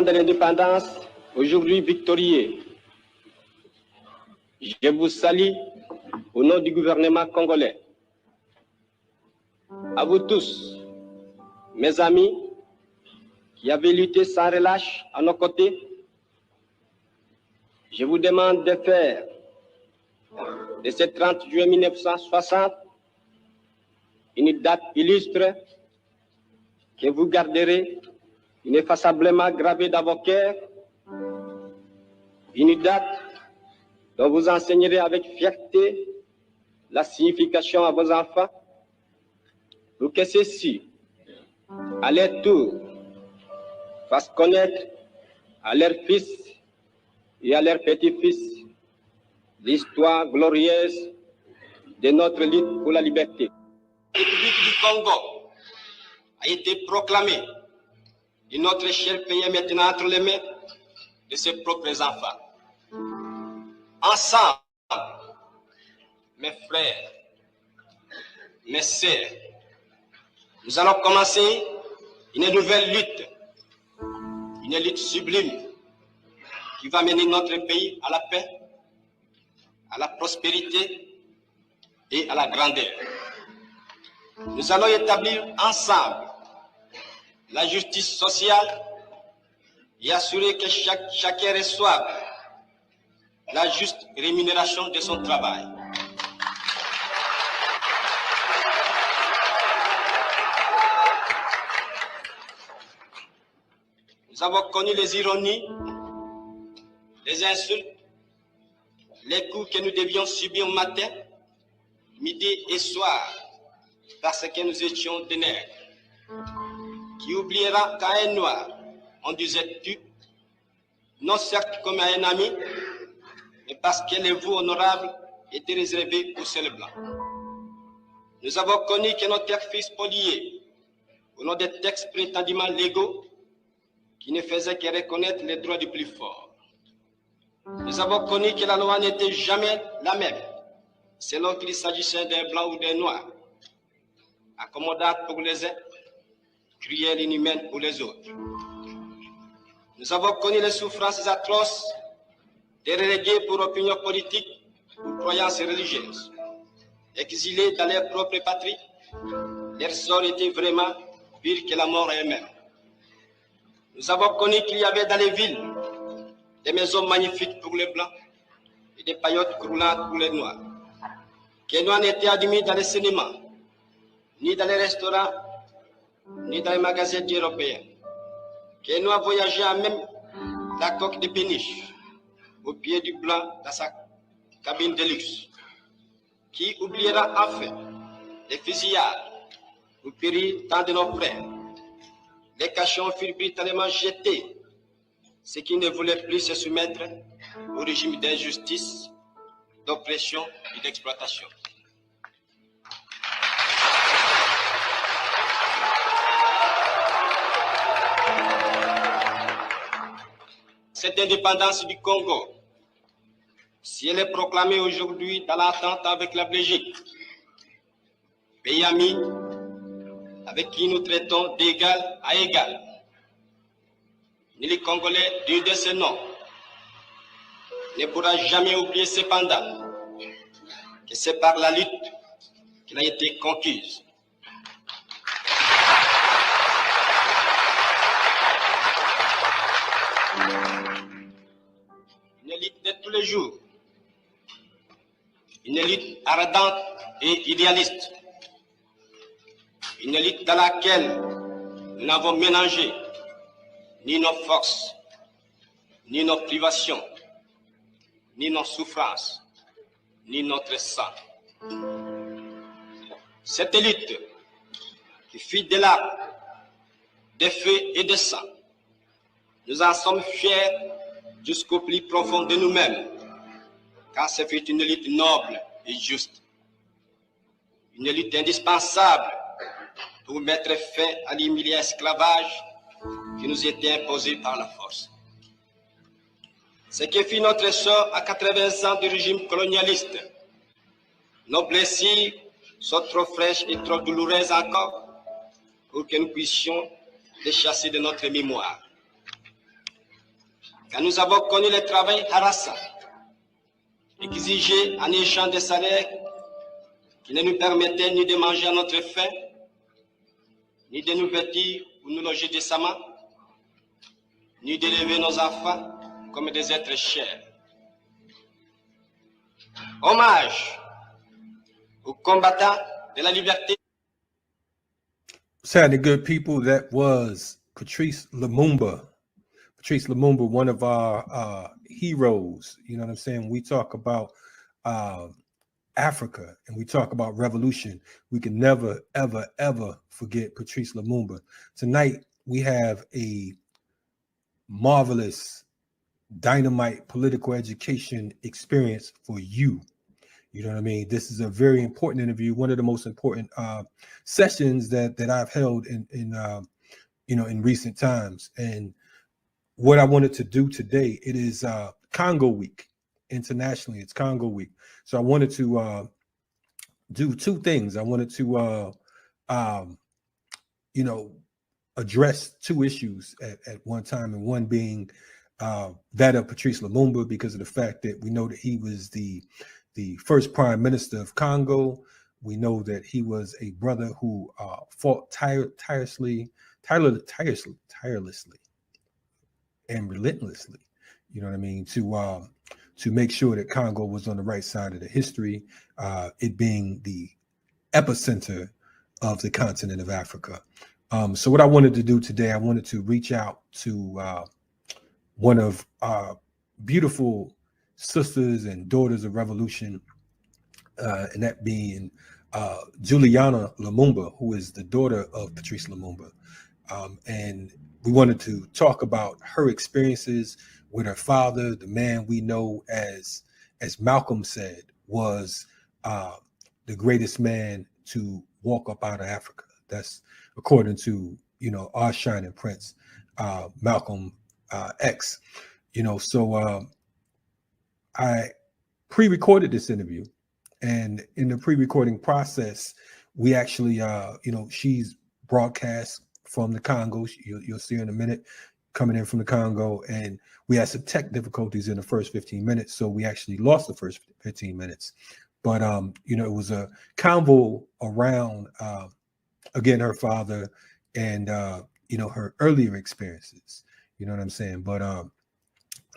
partisans de l'indépendance, aujourd'hui victorieux, je vous salue au nom du gouvernement congolais. À vous tous, mes amis, qui avez lutté sans relâche à nos côtés, je vous demande de faire de ce 30 juillet 1960 une date illustre que vous garderez ineffaçablement gravée dans vos cœurs, une date dont vous enseignerez avec fierté la signification à vos enfants, pour que ceux-ci, à leur tour, fassent connaître à leurs fils et à leurs petits-fils l'histoire glorieuse de notre lutte pour la liberté. La République du Congo a été proclamée et notre cher pays est maintenant entre les mains de ses propres enfants. Ensemble, mes frères, mes sœurs, nous allons commencer une nouvelle lutte sublime qui va mener notre pays à la paix, à la prospérité et à la grandeur. Nous allons établir ensemble la justice sociale et assurer que chacun reçoive la juste rémunération de son travail. Nous avons connu les ironies, les insultes, les coups que nous devions subir matin, midi et soir, parce que nous étions des nègres. Qui oubliera qu'à un noir, on disait tu, non certes comme à un ami, mais parce que les voix honorables étaient réservées aux seuls blancs. Nous avons connu que nos terres furent spoliées au nom des textes prétendument légaux qui ne faisaient que reconnaître les droits du plus fort. Nous avons connu que la loi n'était jamais la même, selon qu'il s'agissait d'un blanc ou d'un noir, accommodante pour les uns, cruelle et inhumaine pour les autres. Nous avons connu les souffrances atroces des relégués pour opinion politique ou croyances religieuses. Exilés dans leur propre patrie, leur sort était vraiment pire que la mort elle-même. Nous avons connu qu'il y avait dans les villes des maisons magnifiques pour les blancs et des paillotes croulantes pour les noirs. Que les noirs n'étaient admis dans les cinémas, ni dans les restaurants, ni dans les magasins européens. Que les noirs voyageaient à même la coque de péniche, au pied du blanc dans sa cabine de luxe. Qui oubliera enfin les fusillades où périrent tant de nos frères. Les cachons furent brutalement jetés, ceux qui ne voulaient plus se soumettre au régime d'injustice, d'oppression et d'exploitation. Cette indépendance du Congo, si elle est proclamée aujourd'hui dans l'entente avec la Belgique, pays ami avec qui nous traitons d'égal à égal, ni les Congolais digne de ce nom ne pourra jamais oublier cependant que c'est par la lutte qu'elle a été conquise. Une lutte de tous les jours, une lutte ardente et idéaliste, une lutte dans laquelle nous n'avons mélangé ni nos forces, ni nos privations, ni nos souffrances, ni notre sang. Cette lutte qui fit de larmes, de feu et de sang, nous en sommes fiers jusqu'au plus profond de nous-mêmes, car ce fut une lutte noble et juste, une lutte indispensable pour mettre fin à l'humiliant esclavage qui nous était imposé par la force. Ce qui fit notre sort à 80 ans du régime colonialiste, nos blessures sont trop fraîches et trop douloureuses encore pour que nous puissions les chasser de notre mémoire. car nous avons connu le travail harassant, exigé en échange des salaires qui ne nous permettaient ni de manger à notre faim, ni de nous vêtir ou nous loger décemment, ni d'élever nos enfants comme des êtres chers. Hommage aux combattants de la liberté. Sad and good people, that was Patrice Lumumba. Patrice Lumumba, one of our heroes. You know what I'm saying? We talk about Africa and we talk about revolution. We can never, ever, ever forget Patrice Lumumba. Tonight, we have a marvelous, dynamite political education experience for you. You know what I mean? This is a very important interview, one of the most important sessions that I've held in recent times. And what I wanted to do today, it is Congo Week. Internationally, it's Congo Week. So I wanted to do two things. I wanted to address two issues at one time, and one being that of Patrice Lumumba, because of the fact that we know that he was the first prime minister of Congo. We know that he was a brother who fought tirelessly and relentlessly, you know what I mean, to make sure that Congo was on the right side of the history, it being the epicenter of the continent of Africa. So what I wanted to do today, I wanted to reach out to one of our beautiful sisters and daughters of revolution, and that being Juliana Lumumba, who is the daughter of Patrice Lumumba. And we wanted to talk about her experiences with her father, the man we know as Malcolm said, was the greatest man to walk up out of Africa. That's according to, our shining prince, Malcolm X. So I pre-recorded this interview, and in the pre-recording process, we actually, she's broadcast from the Congo. You'll see her in a minute, coming in from the Congo, and we had some tech difficulties in the first 15 minutes, so we actually lost the first 15 minutes. But it was a convo around again her father and her earlier experiences. You know what I'm saying? But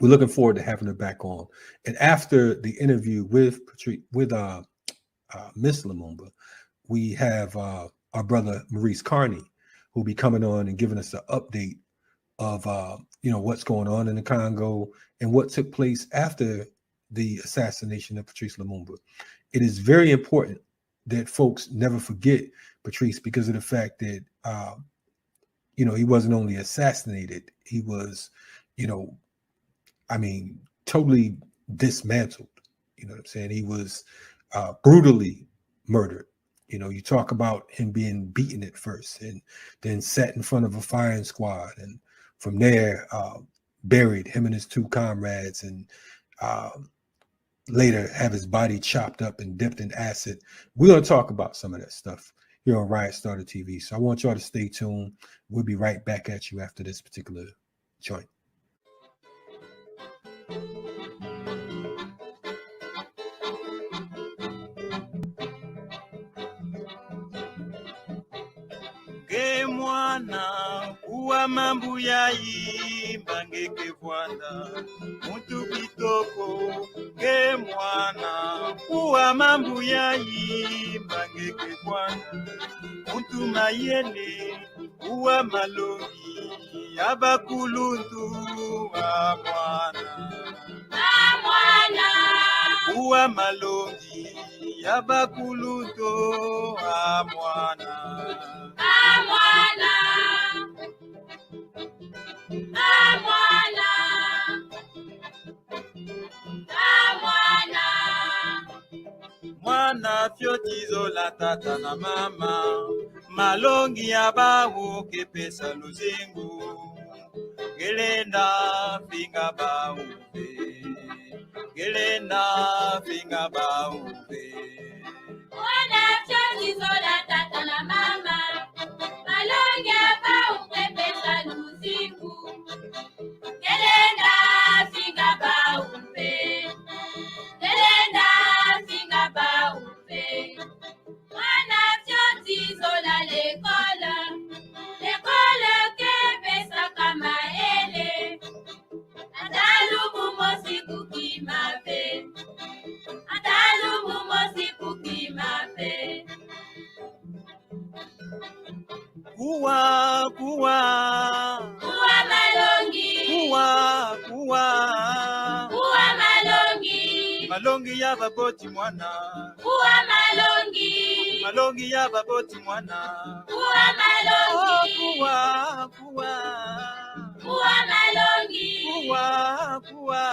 we're looking forward to having her back on. And after the interview with Miss Lumumba, we have our brother Maurice Carney, who'll be coming on and giving us an update of what's going on in the Congo and what took place after the assassination of Patrice Lumumba. It is very important that folks never forget Patrice, because of the fact that he wasn't only assassinated, he was totally dismantled. You know what I'm saying? He was brutally murdered. You talk about him being beaten at first and then set in front of a firing squad, and from there buried, him and his two comrades, and later have his body chopped up and dipped in acid. We're going to talk about some of that stuff here on Riot Starter TV. So I want y'all to stay tuned. We'll be right back at you after this particular joint. Ke mwana uwa mambu ya imba ngeke vwanda muntu kitoko. Ke mwana uwa mambu ya imba ngeke vwanda muntu mayele uwa malongi abakulundu wa mwana. Uwa malongi abakulundu wa mwana. Mwana fyotizo la tata na mama, malongi ya bawu kepesa luzingu, gelenda finga bauve, gelenda finga bauve. Mwana fyotizo la tata na mama, malongi ya bawu kepesa luzingu, gelenda Kuwa, kuwa. Kuwa malongi. Kuwa, kuwa. Kuwa malongi. Malongi ya baboti mwana. Kuwa malongi. Malongi ya baboti mwana. Kuwa malongi. Kuwa, kuwa. Kuwa malongi. Kuwa, kuwa.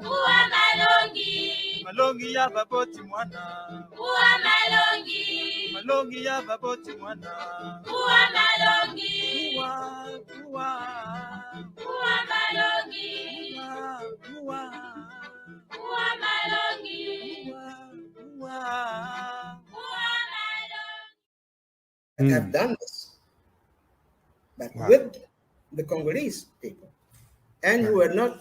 Kuwa malongi. Malongi ya baboti mwana. Kuwa malongi. Malongi ya baboti mwana. Kuwa malongi. Kuwa, kuwa. Kuwa malongi. Kuwa, Kuwa malongi. kuwa. Kuwa malongi. Have done this, but Wow. with the Congolese people, and who were not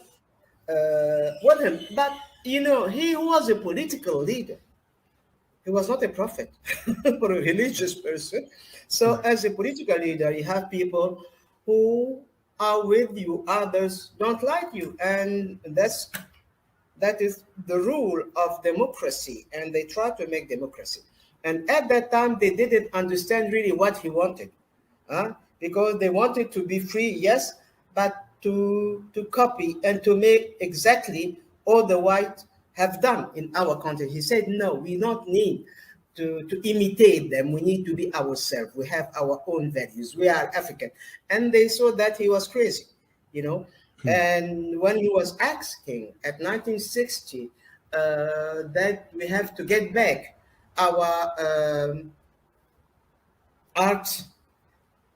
with him. But you know, he was a political leader. He was not a prophet or a religious person. So, as a political leader, you have people who are with you, others don't like you, and that is the rule of democracy. And they try to make democracy. And at that time, they didn't understand really what he wanted, because they wanted to be free, yes, but to copy and to make exactly all the white have done in our country. He said, no, we don't need to imitate them. We need to be ourselves. We have our own values. We are African. And they saw that he was crazy, you know. And when he was asking at 1960 that we have to get back our art,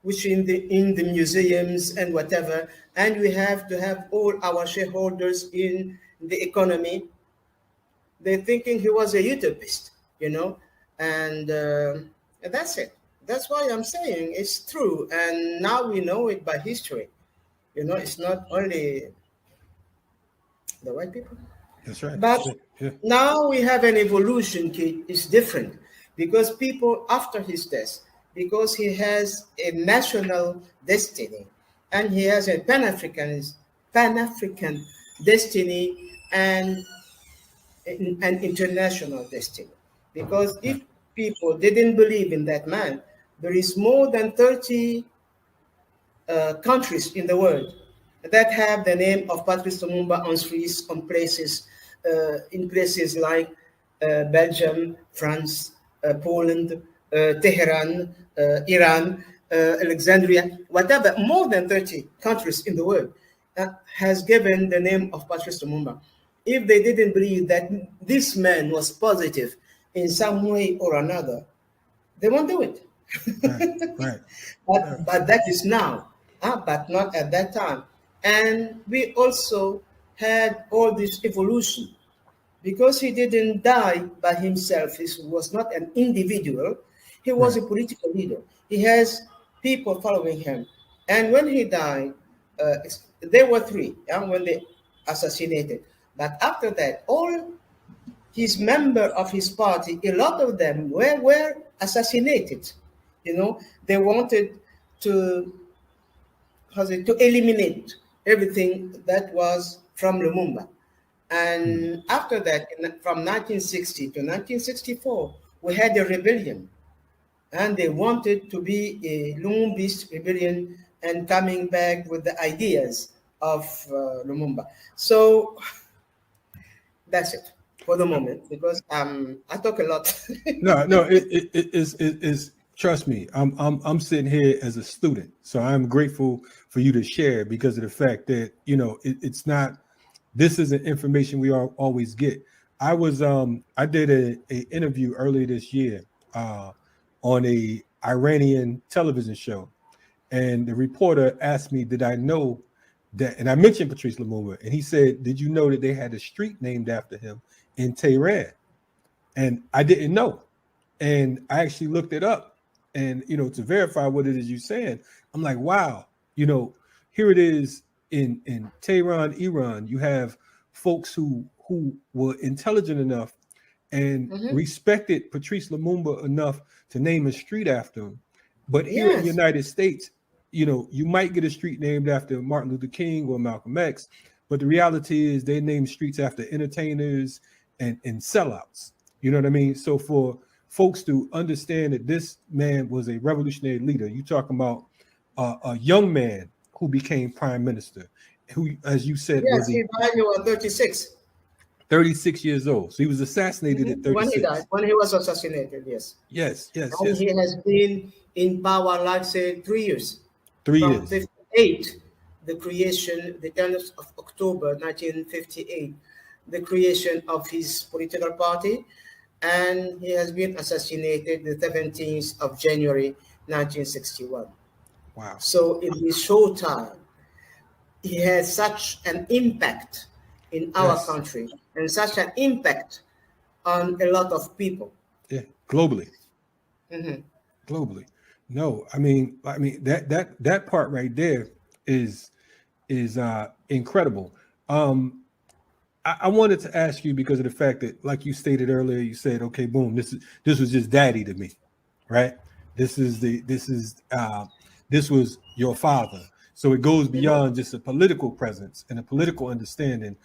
which in the museums and whatever, and we have to have all our shareholders in the economy, they're thinking he was a utopist, you know, and that's it. That's why I'm saying it's true, and now we know it by history. You know, it's not only the white people. That's right. But Yeah. now we have an evolution, Kate. It's different because people after his death, because he has a national destiny and he has a Pan-African destiny and an international destiny. Because if people didn't believe in that man, there is more than 30 countries in the world that have the name of Patrice Lumumba on streets, on places, in places like Belgium, France, Poland, Tehran, Iran, Alexandria, whatever, more than 30 countries in the world has given the name of Patrice Lumumba. If they didn't believe that this man was positive in some way or another, they won't do it. Right. But that is now, but not at that time. And we also had all this evolution because he didn't die by himself. He was not an individual. He was a political leader. He has people following him. And when he died, there were three when they assassinated. But after that, all his members of his party, a lot of them were assassinated. You know, they wanted to eliminate everything that was from Lumumba. And after that, from 1960 to 1964, we had a rebellion. And they wanted to be a Lumumbist rebellion and coming back with the ideas of Lumumba. So that's it for the moment, because I talk a lot. No, it is. Trust me, I'm sitting here as a student, so I'm grateful for you to share because of the fact that it's not. This isn't information we always get. I did a interview earlier this year on a Iranian television show, and the reporter asked me, "Did I know that?" And I mentioned Patrice Lumumba, and he said, "Did you know that they had a street named after him in Tehran?" And I didn't know, and I actually looked it up. And, to verify what it is you're saying, I'm like, wow, here it is in Tehran, Iran. You have folks who were intelligent enough and respected Patrice Lumumba enough to name a street after him. But here in the United States, you might get a street named after Martin Luther King or Malcolm X. But the reality is they name streets after entertainers and sellouts. You know what I mean? So for folks to understand that this man was a revolutionary leader. You talking about a young man who became prime minister, who, as you said, Yes, was he died when he was 36. 36 years old. So he was assassinated at When he 36. died, when he was assassinated, yes. Yes, yes, And yes. he has been in power, like say, 3 years. 3 From years. 58, the creation, the 10th of October 1958, the creation of his political party, and he has been assassinated the 17th of January 1961. Wow. So in this short time, he has such an impact in our Yes. country and such an impact on a lot of people. Yeah, globally. Mhm. Globally. No, I mean that part right there is incredible. I wanted to ask you because of the fact that, like you stated earlier, you said, okay, boom, this was just daddy to me, right? This was your father. So it goes beyond just a political presence and a political understanding.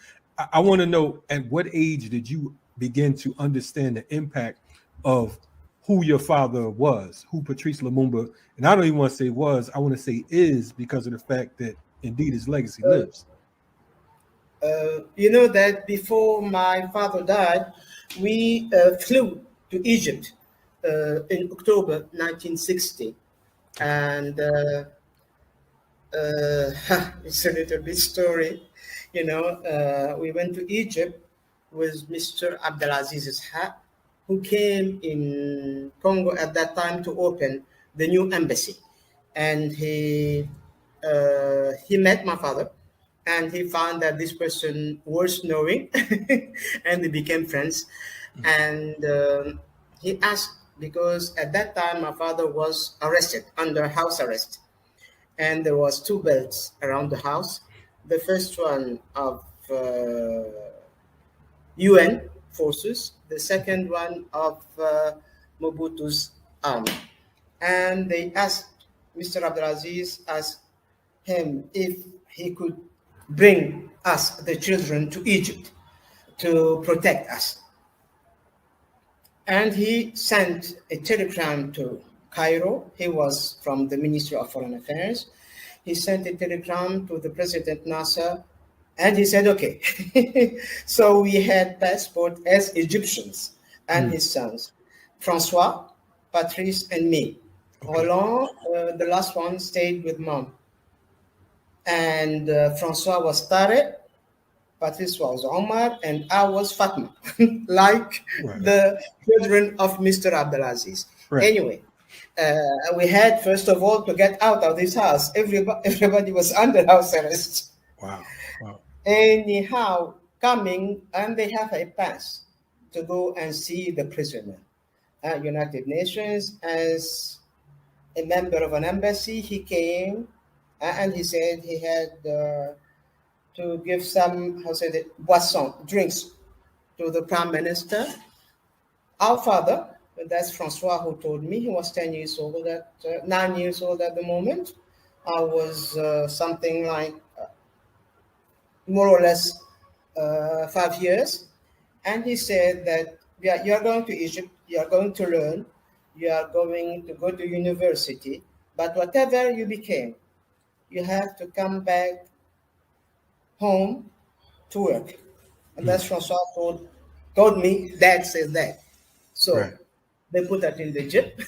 I want to know, at what age did you begin to understand the impact of who your father was, who Patrice Lumumba, and I don't even want to say was, I want to say is, because of the fact that indeed his legacy lives. You know that before my father died, we flew to Egypt in October 1960. And it's a little bit story. You know, we went to Egypt with Mr. Abdelaziz Ishaq, who came in Congo at that time to open the new embassy. And he met my father, and he found that this person worth knowing, and they became friends. And he asked, because at that time my father was arrested under house arrest, and there was two belts around the house. The first one of UN forces, the second one of Mobutu's army. And they asked, Mr. Abdelaziz asked him if he could bring us, the children, to Egypt to protect us. And he sent a telegram to Cairo. He was from the Ministry of Foreign Affairs. He sent a telegram to the President Nasser, and he said, okay. So we had passport as Egyptians and his sons, Francois, Patrice, and me. Okay. Roland, the last one, stayed with mom. And Francois was Tarek, Patrice was Omar, and I was Fatma, like the children of Mr. Abdelaziz. Right. Anyway, we had, first of all, to get out of this house. Everybody was under house arrest. Wow. Wow. Anyhow, coming, and they have a pass to go and see the prisoner at United Nations as a member of an embassy. He came, and he said he had to give some, boisson, drinks to the prime minister. Our father, that's Francois who told me, he was 10 years old, 9 years old at the moment. I was something like more or less 5 years. And he said that, yeah, you're going to Egypt, you're going to learn, you are going to go to university, but whatever you became, you have to come back home to work. And that's Francois told me, Dad says that. So they put that in the jeep,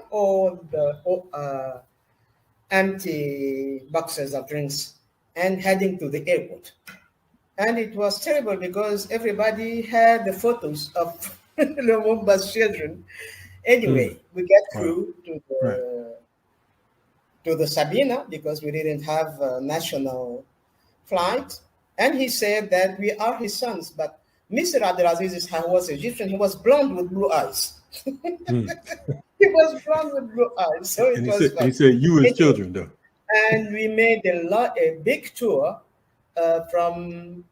all the empty boxes of drinks, and heading to the airport. And it was terrible because everybody had the photos of Lumumba's children. Anyway, we get through to the Sabina because we didn't have a national flight. And he said that we are his sons, but Mr. Abdelaziz was Egyptian. He was blonde with blue eyes. He was blonde with blue eyes. So it was fun. He said you as children, though. And we made a big tour from,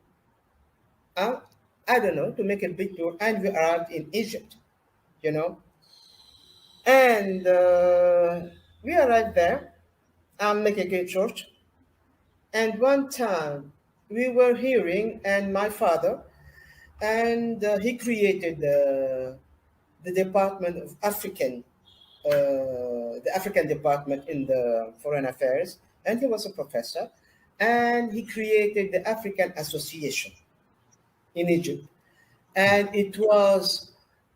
I don't know, to make a big tour. And we arrived in Egypt, you know. And we arrived there. I'll make a good church. And one time we were hearing, and my father, and he created the Department of the African department in the Foreign Affairs, and he was a professor, and he created the African Association in Egypt, and it was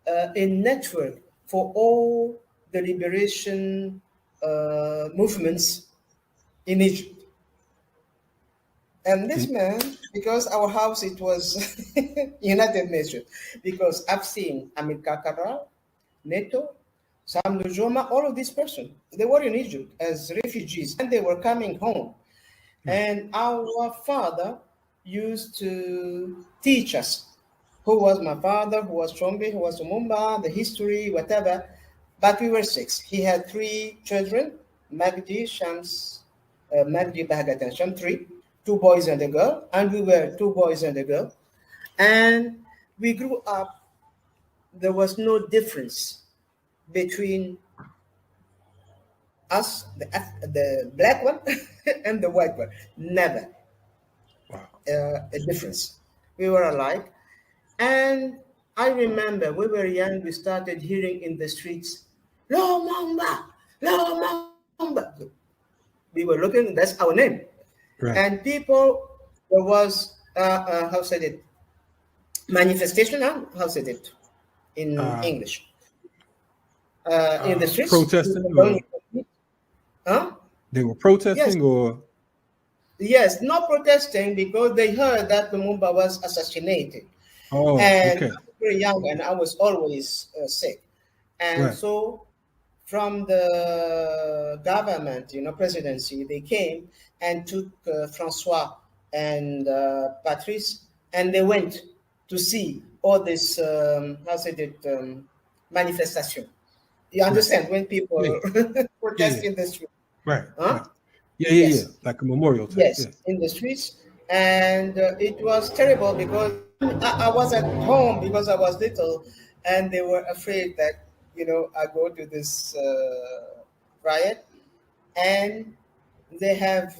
a network for all the liberation movements in Egypt. And this man, because our house, it was United Nations, because I've seen Amilcar Cabral, Neto, Sam Nujoma, all of these persons, they were in Egypt as refugees and they were coming home. And our father used to teach us who was my father, who was Chombe, who was Lumumba, the history, whatever. But we were 6. He had 3 children, Magdi, Shams, Magdi, Bahagat, and Sham, 3, 2 boys and a girl, and we were 2 boys and a girl. And we grew up, there was no difference between us, the black one, and the white one. Never. Wow. A difference. We were alike. And I remember we were young, we started hearing in the streets, Lumumba, Lumumba. We were looking, that's our name. Right. And people, there was, how said it, manifestation, how said it in English? In the streets. Protesting? Huh? They were protesting, Yes. or? Yes, not protesting because they heard that Lumumba was assassinated. Oh, And okay. I was very young and I was always sick. And Right. so from the government, presidency, they came and took Francois and Patrice, and they went to see all this, manifestation. You understand when people protest in the street? Right. Huh? Right. Yeah, Yes. like a memorial type. Yes, Yeah. in the streets. And it was terrible because I was at home because I was little, and they were afraid that, I go to this riot, and they have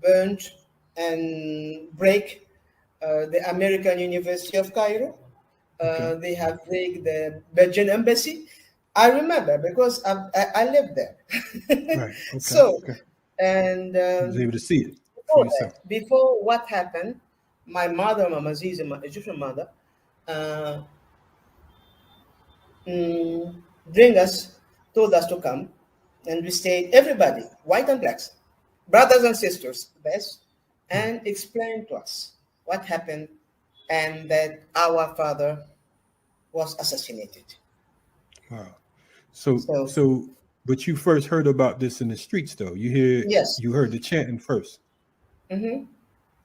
burned and break the American University of Cairo. Okay. They have break the Belgian embassy. I remember because I lived there. Right. Okay. So, okay. and You was able to see it for yourself. before what happened, my mother, Mama Zizi, my Egyptian mother, told us to come, and we stayed, everybody, white and blacks, brothers and sisters, best, and explained to us what happened and that our father was assassinated. Wow. So, but you first heard about this in the streets, though. Yes. You heard the chanting first. Mm-hmm.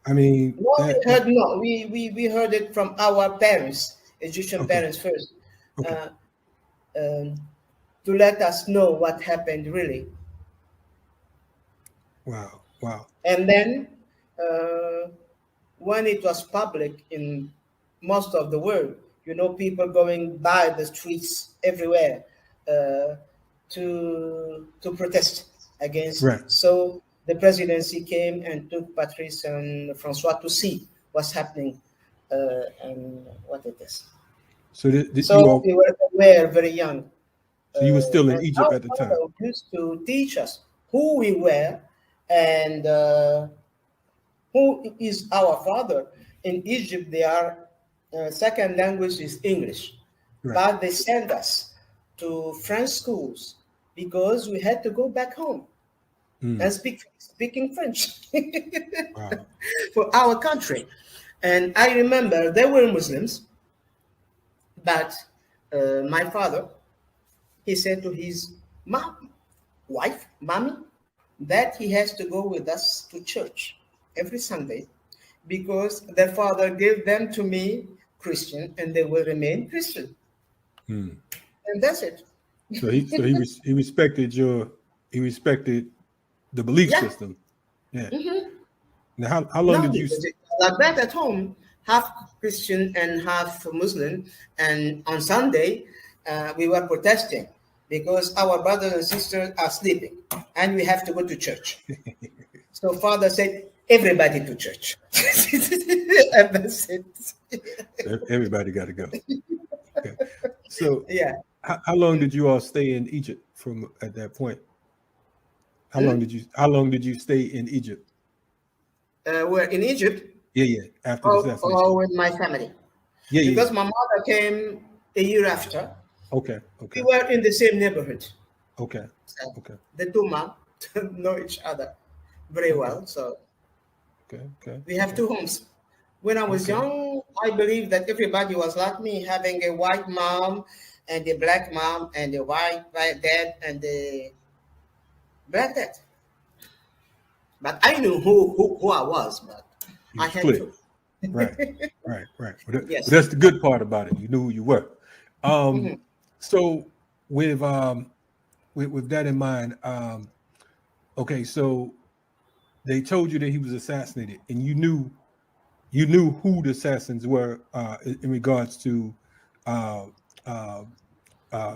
I mean, we heard it from our parents, Egyptian parents first, to let us know what happened really. Wow. And then when it was public in most of the world, people going by the streets everywhere to protest against. Right. So the presidency came and took Patrice and Francois to see what's happening and what it is. So, we were aware very young. So you were still in and Egypt at the time. Our father used to teach us who we were and who is our father. In Egypt, their second language is English, Right. but they sent us to French schools because we had to go back home and speaking French Wow. for our country. And I remember they were Muslims, but my father, he said to his mommy, that he has to go with us to church every Sunday because their father gave them to me Christian and they will remain Christian. And that's it. So he respected the belief system. Yeah. Mm-hmm. Now how long did you? Like that at home, half Christian and half Muslim, and on Sunday we were protesting because our brothers and sisters are sleeping and we have to go to church. So father said, everybody to church. And that's it. Everybody got to go. Okay. So Yeah. how long did you all stay in Egypt from at that point? How Hmm? long did you stay in Egypt? We're in Egypt, Yeah, after the assassination. or with my family, Yeah. because my mother came a year after. Okay, We okay, were in the same neighborhood. okay, So okay, the two moms know each other very okay, well. So okay, we have okay, two homes. When I was okay. young, I believe that everybody was like me, having a white mom and a black mom and a white dad and a black dad. But I knew who I was, but You I was had clear. to. Right, right. But Yes. that's the good part about it. You knew who you were. Hmm. So with with that in mind, okay, so they told you that he was assassinated, and you knew who the assassins were in regards to uh, uh,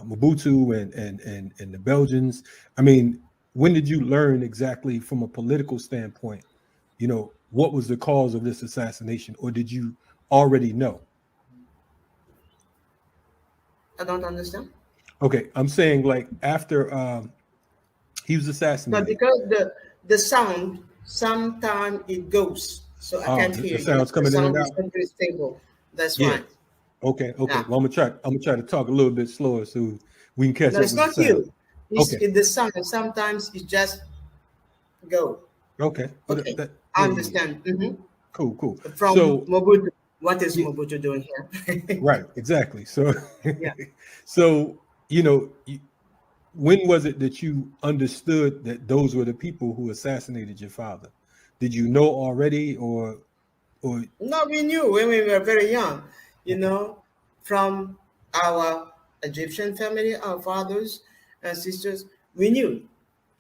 Mobutu and the Belgians. I mean, when did you learn exactly from a political standpoint? You know, what was the cause of this assassination, or did you already know? I don't understand. Okay, I'm saying like after he was But assassinated. because the sound sometimes it goes, so I Oh, can't the hear you. sounds The coming in and sound is out. not very stable. That's Yeah. why. Okay. Yeah. Well, I'm gonna try to talk a little bit slower so we can catch No, up it's with the not sound. you. It's Okay. the sound. Sometimes it just go. Okay. Well, Okay, I yeah. understand. Cool. From So Mobutu, what is yeah, Mobutu doing here? right, exactly. So Yeah. so you know, when was it that you understood that those were the people who assassinated your father? Did you know already, or No, we knew when we were very young, you okay, know, from our Egyptian family, our fathers and sisters, we knew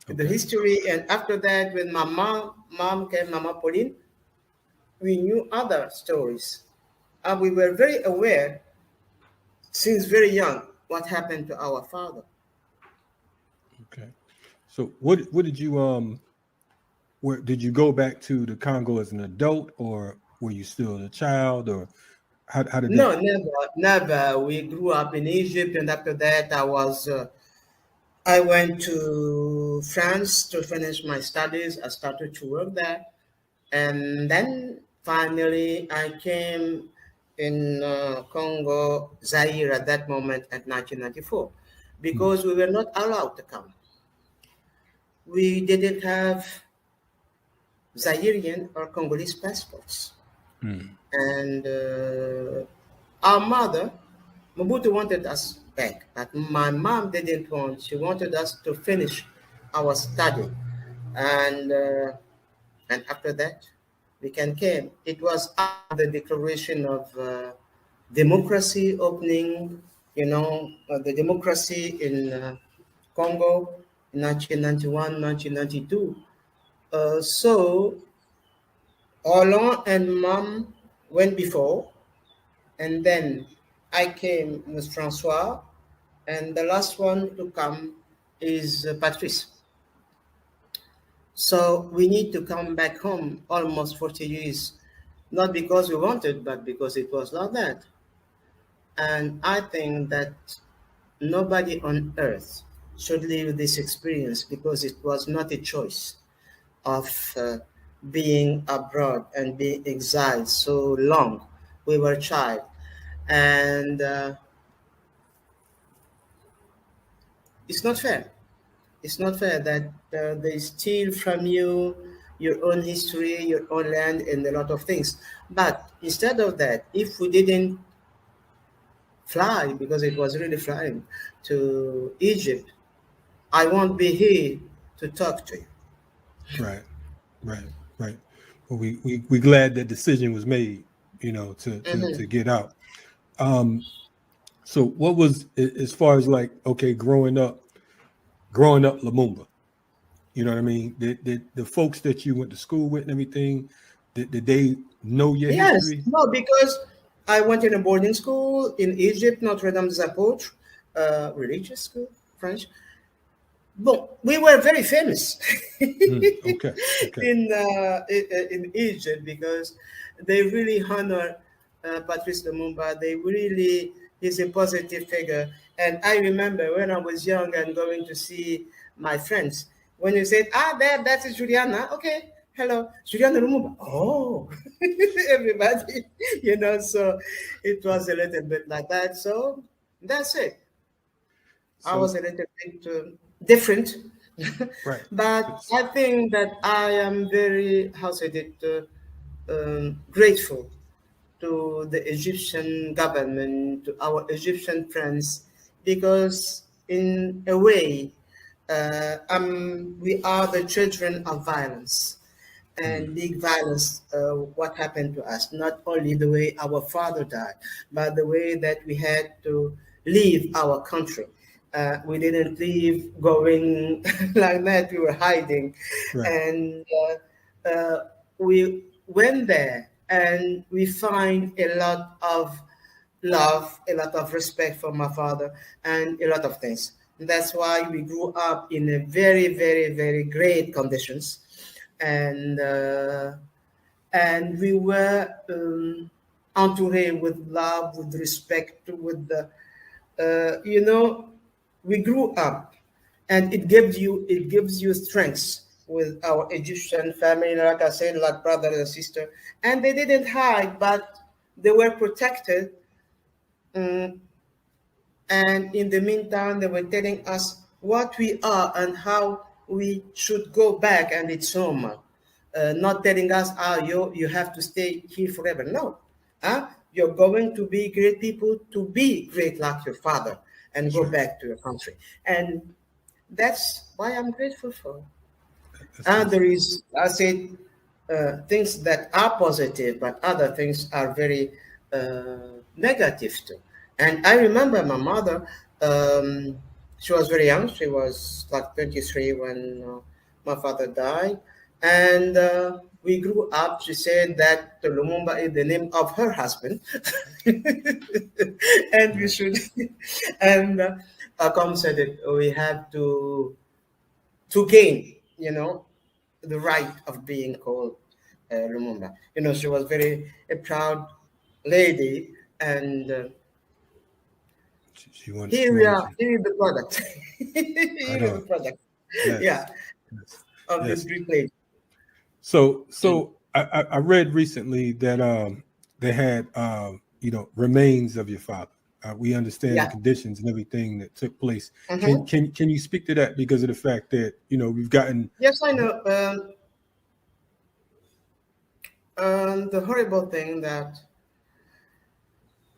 the okay, history. And after that, when my mom came, Mama Pauline, we knew other stories. And we were very aware since very young what happened to our father. okay. So what did you where did you go back to the Congo as an adult, or were you still a child, or how did No, that? never. We grew up in Egypt, and after that, I went to France to finish my studies. I started to work there, and then finally I came in Congo, Zaire at that moment at 1994, Hmm, because we were not allowed to come. We didn't have Zairian or Congolese passports, hmm, and our mother, Mobutu, wanted us back, but my mom didn't want. She wanted us to finish our study, and uh, and after that, we can came. It was after the declaration of democracy opening. The democracy in Congo in 1991, 1992. So Hollande and mom went before, and then I came with Francois, and the last one to come is Patrice. So we need to come back home almost 40 years, not because we wanted, but because it was like that. And I think that nobody on earth should live this experience because it was not a choice of being abroad and being exiled so long. We were child, and it's not fair. It's not fair that they steal from you your own history, your own land, and a lot of things. But instead of that, if we didn't fly, because it was really flying to Egypt, I won't be here to talk to you. right, right, right. Well, we glad that decision was made, to Mhm. get out. Um, so what was as far as like okay, growing up Lumumba, you know what I mean? Did the folks that you went to school with and everything, did they know your Yes, history? no, because I went in a boarding school in Egypt, Notre Dame des Apôtres, religious school, French. But we were very famous Okay, okay, in Egypt because they really honor. Patrice Lumumba, they really is a positive figure. And I remember when I was young and going to see my friends, when you said, there, that is Juliana. Okay, hello, Juliana Lumumba. Oh, everybody, so it was a little bit like that. So that's it. I was a little bit different, Right. but I think that I am very, grateful to the Egyptian government, to our Egyptian friends, because in a way, we are the children of violence and big violence. What happened to us? Not only the way our father died, but the way that we had to leave our country. We didn't leave going like that. We were hiding, Right. and we went there, and we find a lot of love, a lot of respect for my father, and a lot of things. That's why we grew up in a very, very, very great conditions, and we were entouré with love, with respect, with the, we grew up, and it gives you strength with our Egyptian family, like I said, like brother and sister, and they didn't hide, but they were protected. And in the meantime, they were telling us what we are and how we should go back, and it's home. Not telling us, you have to stay here forever. No. You're going to be great people, to be great like your father, and go back to your country. And that's why I'm grateful for. And there is, I said, things that are positive, but other things are very negative too. And I remember my mother, she was very young. She was like 23 when my father died. And we grew up. She said that the Lumumba is the name of her husband. And we should, and Akam said that we have to gain, the right of being called Lumumba. She was a proud lady, and here we are. Here is the product. Here is the product. Yes. Of this Greek lady. So I read recently that they had remains of your father. We understand the conditions and everything that took place. Can you speak to that, because of the fact that we've gotten? Yes, I know. The horrible thing that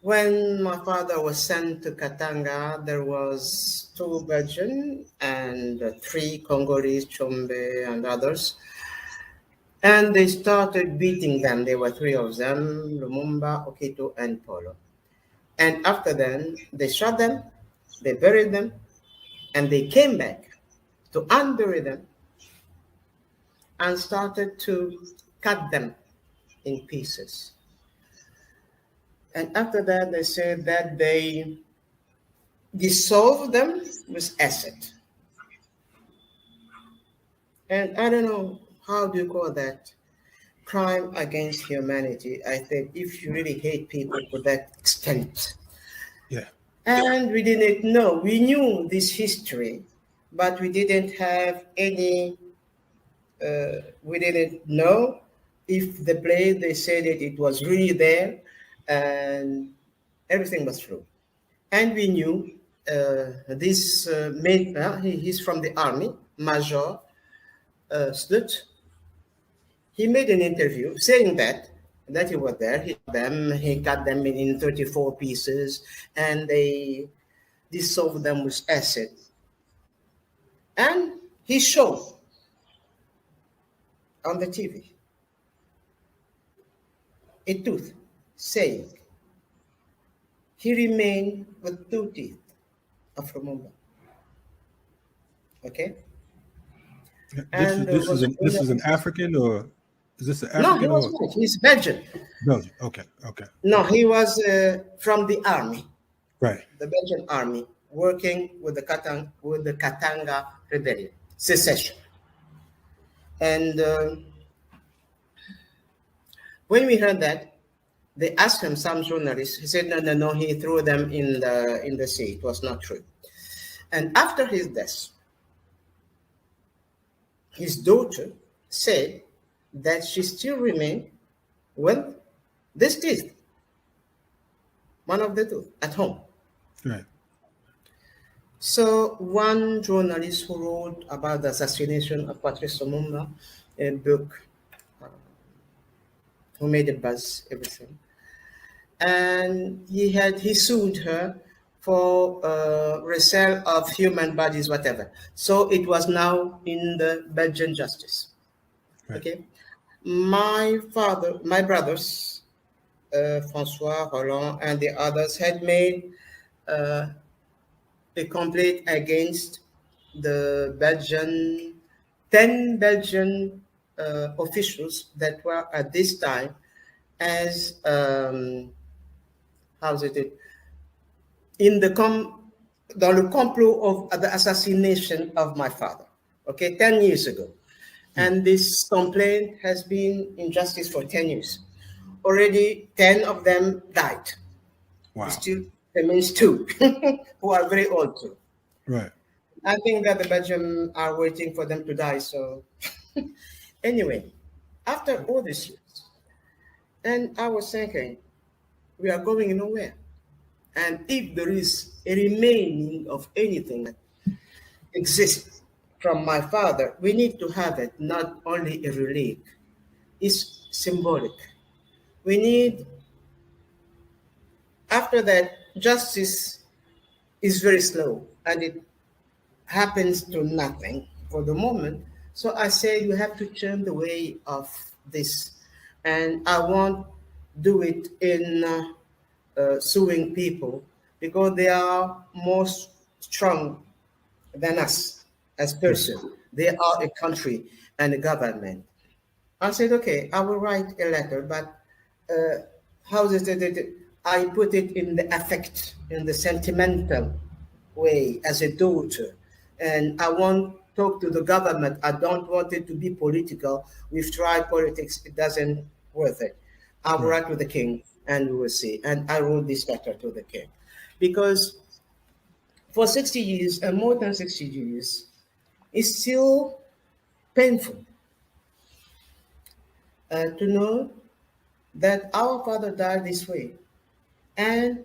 when my father was sent to Katanga, there was 2 Belgian and 3 Congolese, Chombe and others. And they started beating them. There were 3 of them, Lumumba, Okito, and Polo. And after then, they shot them, they buried them, and they came back to unbury them and started to cut them in pieces. And after that, they said that they dissolved them with acid. And I don't know, how do you call that? Crime against humanity. I think if you really hate people to that extent. Yeah. And we didn't know. We knew this history, but we didn't have any, we didn't know if the place they said it was really there, and everything was true. And we knew this man, he's from the army, Major Slut. He made an interview saying that he was there. He cut them in 34 pieces, and they dissolved them with acid. And he showed on the TV a tooth, saying he remained with 2 teeth of Lumumba. Okay? This is an African, or is this an African? No, he was white. He's Belgian. Belgian. Okay. No, he was from the army. Right. The Belgian army, working with the Katanga rebellion, secession. And when we heard that, they asked him, some journalists, he said, no, he threw them in the sea. It was not true. And after his death, his daughter said that she still remained with this teeth, one of the two, at home. Right. So one journalist who wrote about the assassination of Patrice Lumumba, a book, who made a buzz, everything, and he sued her for resale of human bodies, whatever. So it was now in the Belgian justice. Right. Okay, my brothers, Francois, Roland, and the others had made a complaint against the 10 Belgian officials that were at this time as, how's it, dans le complot of the assassination of my father, okay, 10 years ago. And this complaint has been in justice for 10 years. Already 10 of them died. Wow. Still remains 2 who are very old too. Right. I think that the Belgians are waiting for them to die. So anyway, after all these years, and I was thinking, we are going nowhere. And if there is a remaining of anything that exists from my father, we need to have it, not only a relic. It's symbolic. We need, after that, justice is very slow and it happens to nothing for the moment. So I say you have to turn the way of this. And I won't do it in suing people because they are more strong than us as persons. They are a country and a government. I said, okay, I will write a letter, but how is it? I put it in the affect, in the sentimental way as a daughter. And I won't talk to the government. I don't want it to be political. We've tried politics. It doesn't worth it. I will write to the king and we will see. And I wrote this letter to the king because for 60 years and more than 60 years, it's still painful to know that our father died this way. And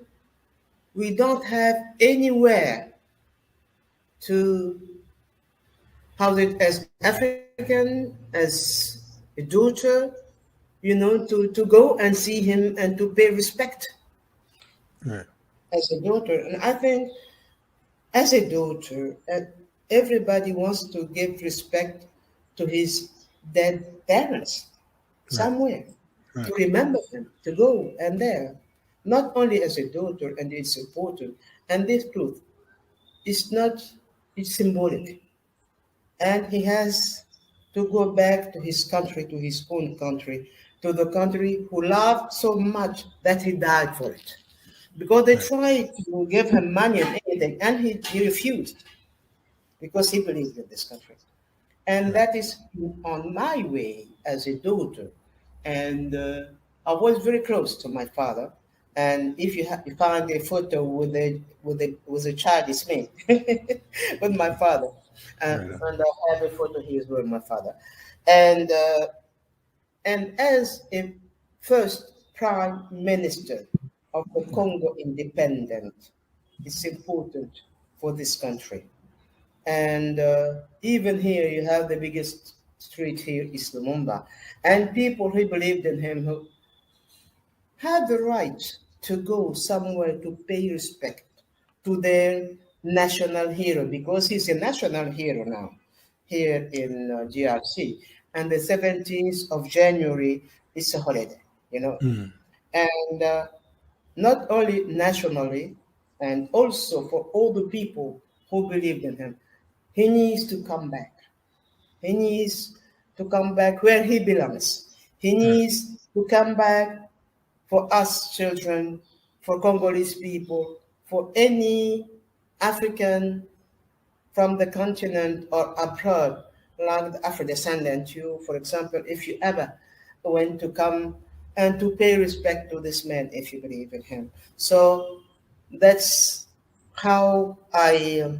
we don't have anywhere to house it as African, as a daughter, to go and see him and to pay respect Right. as a daughter. And I think as a daughter, everybody wants to give respect to his dead parents somewhere, to remember them, to go and there. Not only as a daughter, and it's important. And this truth is not, it's symbolic. And he has to go back to his country, to his own country, to the country who loved so much that he died for it. Because they tried to give him money and anything, and he refused because he believed in this country. And that is on my way as a daughter. And I was very close to my father. And if you find a photo with a child, it's me, with my father. And I have a photo here with my father. And as a first prime minister of the Congo independent, it's important for this country. And even here, you have the biggest street here is Lumumba. And people who believed in him, who had the right to go somewhere to pay respect to their national hero, because he's a national hero now here in GRC. And the 17th of January is a holiday, And not only nationally, and also for all the people who believed in him, he needs to come back. He needs to come back where he belongs. He needs to come back for us children, for Congolese people, for any African from the continent or abroad, like the Afro-descendant. You, for example, if you ever went to come and to pay respect to this man if you believe in him. So that's how I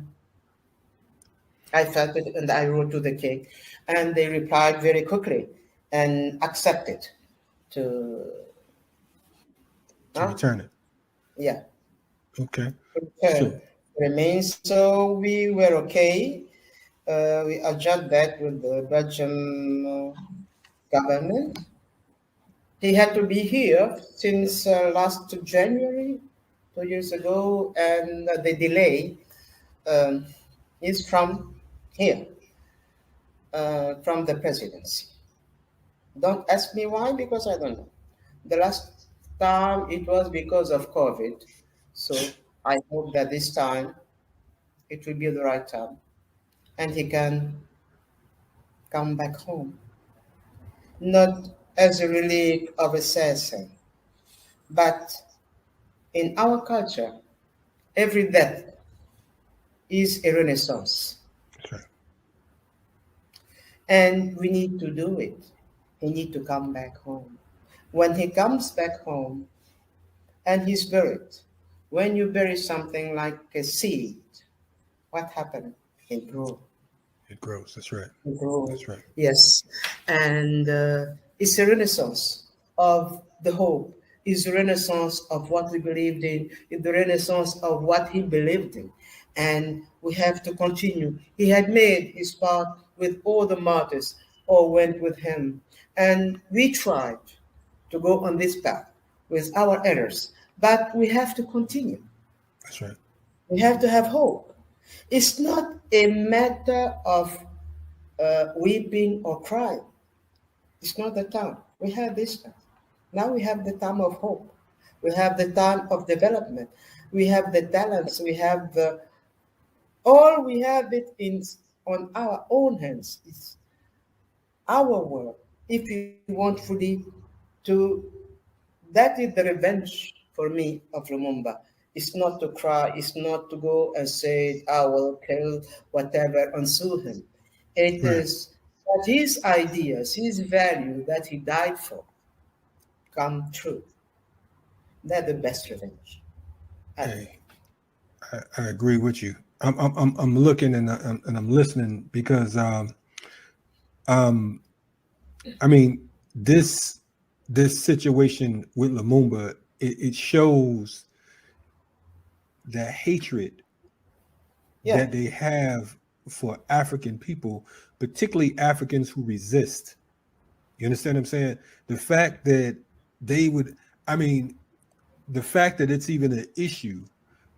felt it, and I wrote to the king, and they replied very quickly and accepted to return it. Yeah. Okay. Return remains. So we were okay. We adjusted that with the Belgian government. He had to be here since last January, 2 years ago, and the delay um, is from here, from the presidency. Don't ask me why, because I don't know. The last time it was because of COVID. So I hope that this time it will be the right time and he can come back home. Not as a relic of assassin, but in our culture, every death is a renaissance. Okay. And we need to do it. He needs to come back home. When he comes back home and he's buried, when you bury something like a seed, what happens? It grows. It grows. That's right. It grows. That's right. Yes. And it's a renaissance of the hope. It's a renaissance of what we believed in. It's the renaissance of what he believed in. And we have to continue. He had made his part with all the martyrs, all went with him. And we tried to go on this path with our errors, but we have to continue. That's right. We have to have hope. It's not a matter of weeping or crying. It's not the time. We have this time. Now we have the time of hope. We have the time of development. We have the talents. We have all we have it in on our own hands. It's our work. If you want fully to, that is the revenge for me of Lumumba. It's not to cry. It's not to go and say, I will kill whatever and sue him. It is that his ideas, his value that he died for come true. They're the best revenge. Hey, I agree with you. I'm looking and I'm listening because I mean this situation with Lumumba, it shows the hatred that they have for African people, particularly Africans who resist. You understand what I'm saying? The fact that they would, I mean, the fact that it's even an issue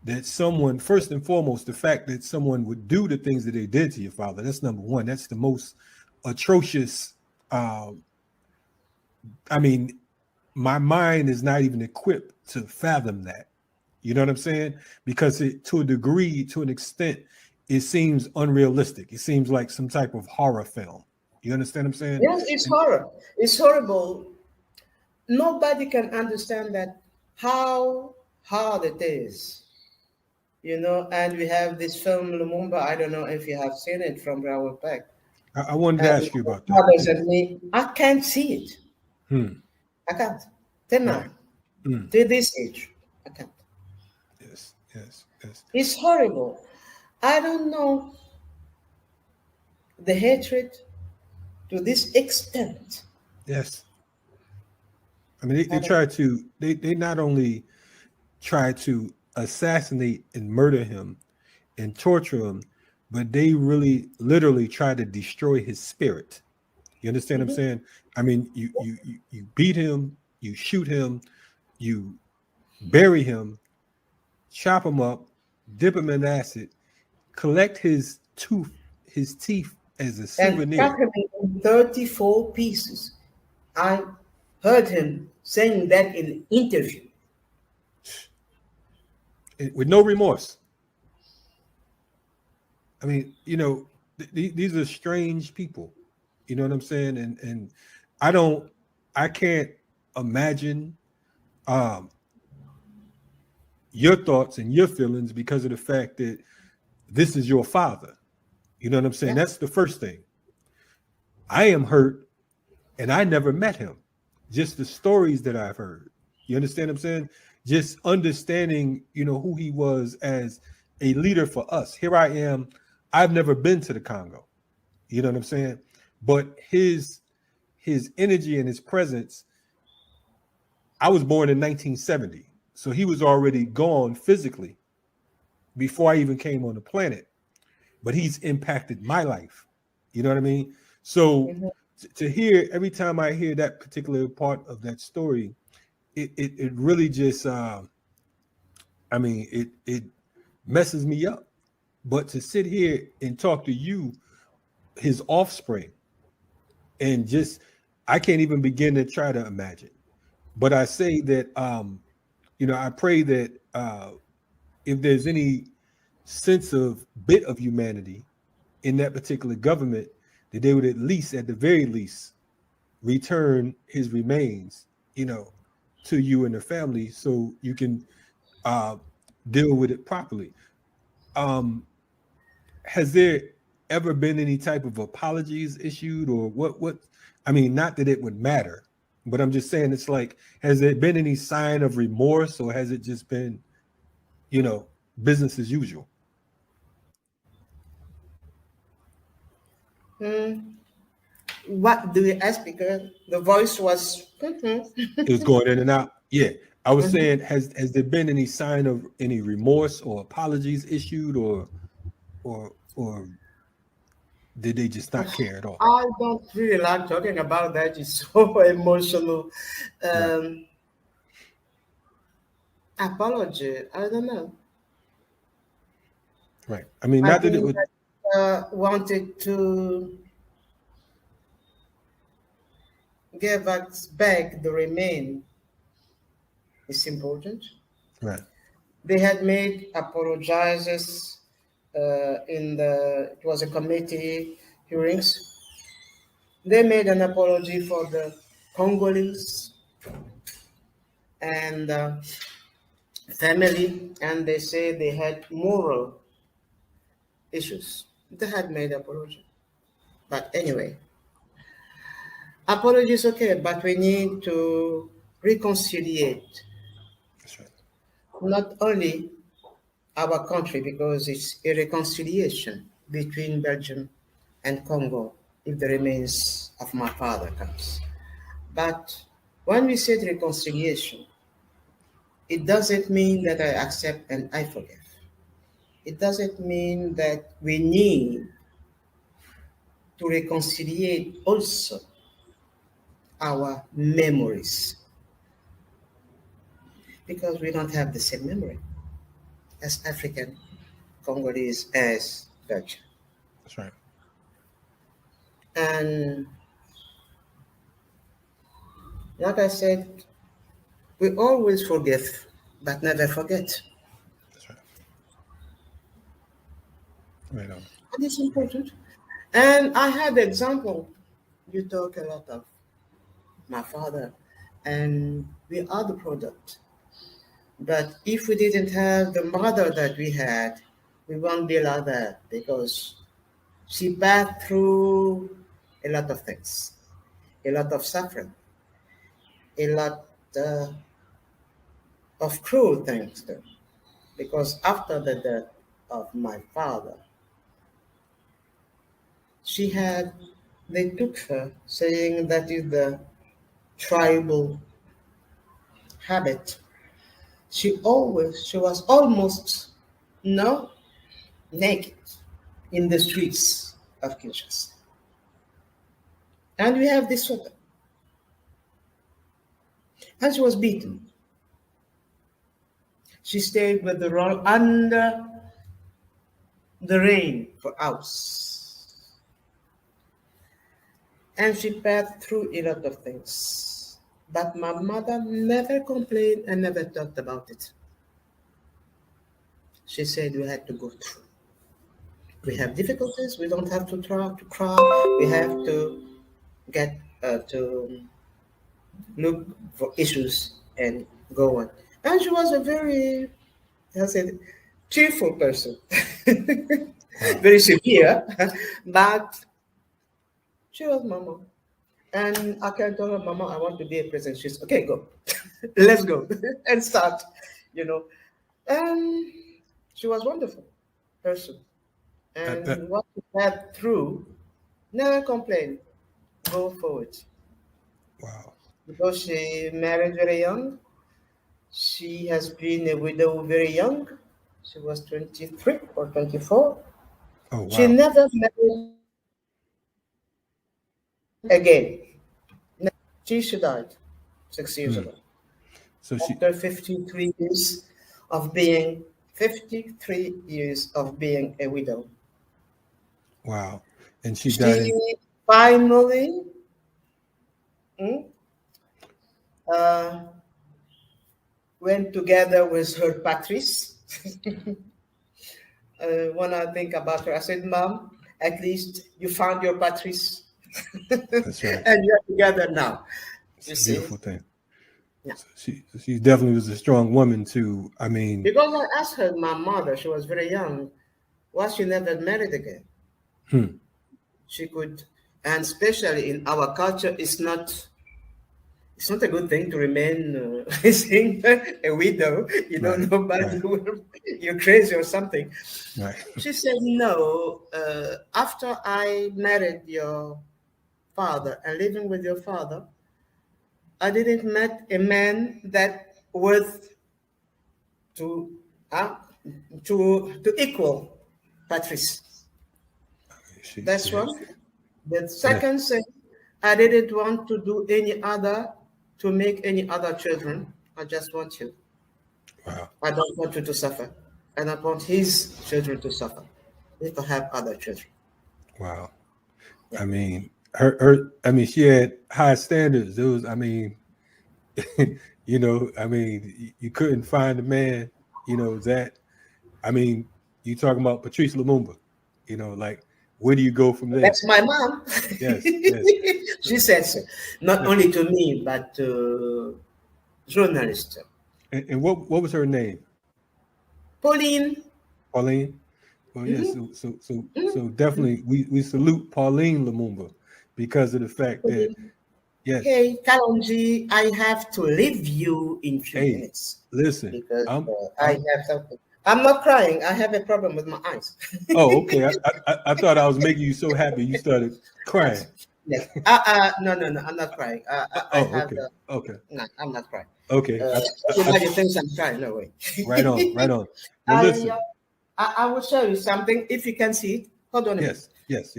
that someone, first and foremost, the fact that someone would do the things that they did to your father, that's number one. That's the most atrocious. I mean, my mind is not even equipped to fathom that. You know what I'm saying? Because to a degree, to an extent, it seems unrealistic. It seems like some type of horror film. You understand what I'm saying? Yes, it's horror. It's horrible. Nobody can understand that how hard it is. You know, and we have this film Lumumba. I don't know if you have seen it from Raoul Peck. I wanted to ask you about that. Others and me, I can't see it. I can't. Till now, till this age, I can't. Yes. It's horrible. I don't know the hatred to this extent. Yes. I mean, they try to, they not only try to assassinate and murder him and torture him, but they really literally try to destroy his spirit. You understand what I'm saying? I mean, you beat him, you shoot him, you bury him, chop him up, dip him in acid, collect his teeth as a souvenir. And cut him in 34 pieces. I heard him saying that in an interview. With no remorse. I mean, you know, these are strange people. You know what I'm saying? And I can't imagine your thoughts and your feelings because of the fact that this is your father. You know what I'm saying? That's the first thing. I am hurt and I never met him. just the stories that I've heard. You understand what I'm saying? Just understanding, who he was as a leader for us. Here I am. I've never been to the Congo. You know what I'm saying? But his energy and his presence, I was born in 1970. So he was already gone physically before I even came on the planet. But he's impacted my life. You know what I mean? So to hear, every time I hear that particular part of that story, it really just, it messes me up. But to sit here and talk to you, his offspring, and just, I can't even begin to try to imagine. But I say that, I pray that if there's any sense of bit of humanity in that particular government, that they would at the very least, return his remains, to you and the family, so you can deal with it properly. Has there ever been any type of apologies issued, or what? I mean, not that it would matter, but I'm just saying, it's like, has there been any sign of remorse, or has it just been, business as usual? What do you ask? Because the voice was. It was going in and out. Yeah, I was saying, has there been any sign of any remorse or apologies issued, or did they just not care at all? I don't really like talking about that. It's so emotional. Right. Apology, I don't know. Right. I mean, I not that it think would. that, wanted to give us back the remain is important. Right. They had made apologizes it was a committee hearings. They made an apology for the Congolese and family, and they say they had moral issues. They had made apology. But anyway, apology is okay, but we need to reconciliate. That's right. Not only our country, because it's a reconciliation between Belgium and Congo if the remains of my father comes. But when we say reconciliation, it doesn't mean that I accept and I forgive. It doesn't mean that we need to reconciliate also our memories, because we don't have the same memory as African Congolese as Belgian. That's right. And like I said, we always forgive, but never forget. That's right. Right on. And it's important. And I had the example, you talk a lot of my father, and we are the product. But if we didn't have the mother that we had, we won't be like that, because she passed through a lot of things, a lot of suffering, a lot of cruel things too. Because after the death of my father, they took her, saying that is the tribal habit. She was almost naked in the streets of Kinshasa. And we have this photo. And she was beaten. She stayed with the roll under the rain for hours. And she passed through a lot of things. But my mother never complained and never talked about it. She said we had to go through. We have difficulties. We don't have to try to cry. We have to get to look for issues and go on. And she was a very, cheerful person. Very severe, but she was my mom. And I can tell her, Mama, I want to be a president. She's okay, go. Let's go and start, you know. And she was wonderful person. And what she had through, never complain. Go forward. Wow. Because she married very young. She has been a widow very young. She was 23 or 24. Oh, wow. She never married again. She died 6 years ago. So she, After 53 years of being 53 years of being a widow. wow. And she died in, finally went together with her Patrice. When I think about her, I said, Mom, at least you found your Patrice. that's right. And you're together now. It's a beautiful thing. Yeah. So she definitely was a strong woman too. I mean, because I asked her, my mother, she was very young, why she never married again? She could, and especially in our culture, it's not a good thing to remain a widow. You don't know, but you're crazy or something. Right. She said, no, after I married your father and living with your father, I didn't meet a man that worth to equal Patrice. That's one. The second thing, I didn't want to do to make any other children. I just want you. Wow. I don't want you to suffer. I don't want his children to suffer. If I have other children. Wow. Yeah. I mean, she had high standards. It was, you couldn't find a man, that, you talking about Patrice Lumumba, where do you go from there? That's my mom. Yes. She said so. Not only to me, but to journalists. And what was her name? Pauline. Well, yes. So definitely we salute Pauline Lumumba because of the fact that, yes. Hey, Kalonji, I have to leave you in few minutes. Listen, because I have something. I'm not crying. I have a problem with my eyes. Oh, okay. I thought I was making you so happy you started crying. Yes. No. I'm not crying. Okay. No, I'm not crying. Okay. Everybody thinks I'm crying. No way. Right on. Well, listen. I will show you something if you can see it. Hold on a minute. Yes.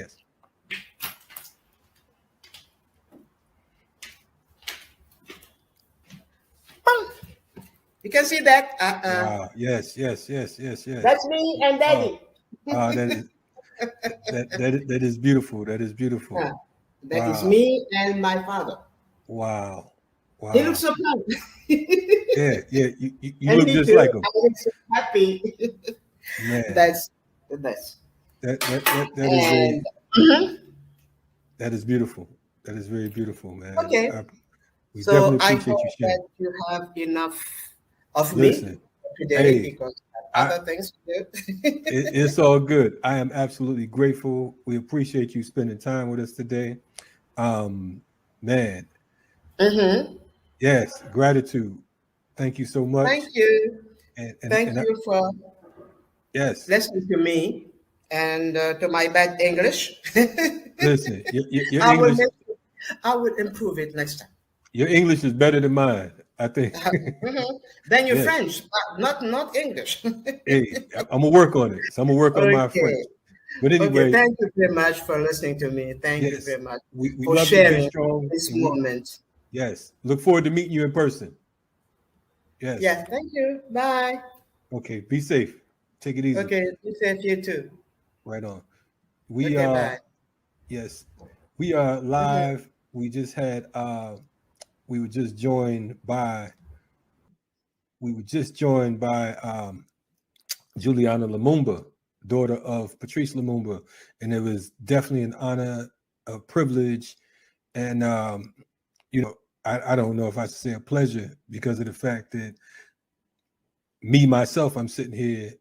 You can see that? Wow. Yes. That's me and Daddy. That is beautiful. That is beautiful. That is me and my father. Wow. He looks so proud. Yeah. You look just like him. I look so happy. Man. That's the best. That is beautiful. That is very beautiful, man. Okay. We so definitely appreciate you sharing. That you have enough of Listen, me today because other things to do. It's all good. I am absolutely grateful. We appreciate you spending time with us today. Man. Mm-hmm. Yes, gratitude. Thank you so much. Thank you. And Thank you for listening to me and to my bad English. Listen, your English. I will improve it next time. Your English is better than mine, I think. Then your French, not English. Hey, I'm gonna work on it. So I'm gonna work on my French. But anyway, thank you very much for listening to me. Thank you very much we for love sharing strong this moment. Yes, look forward to meeting you in person. Yes. Yeah. Thank you. Bye. Okay. Be safe. Take it easy. Okay. Be safe. You too. Right on. We are. Yes, we are live. Mm-hmm. We just had. We were just joined by Juliana Lumumba, daughter of Patrice Lumumba, and it was definitely an honor, a privilege, and I don't know if I should say a pleasure because of the fact that myself, I'm sitting here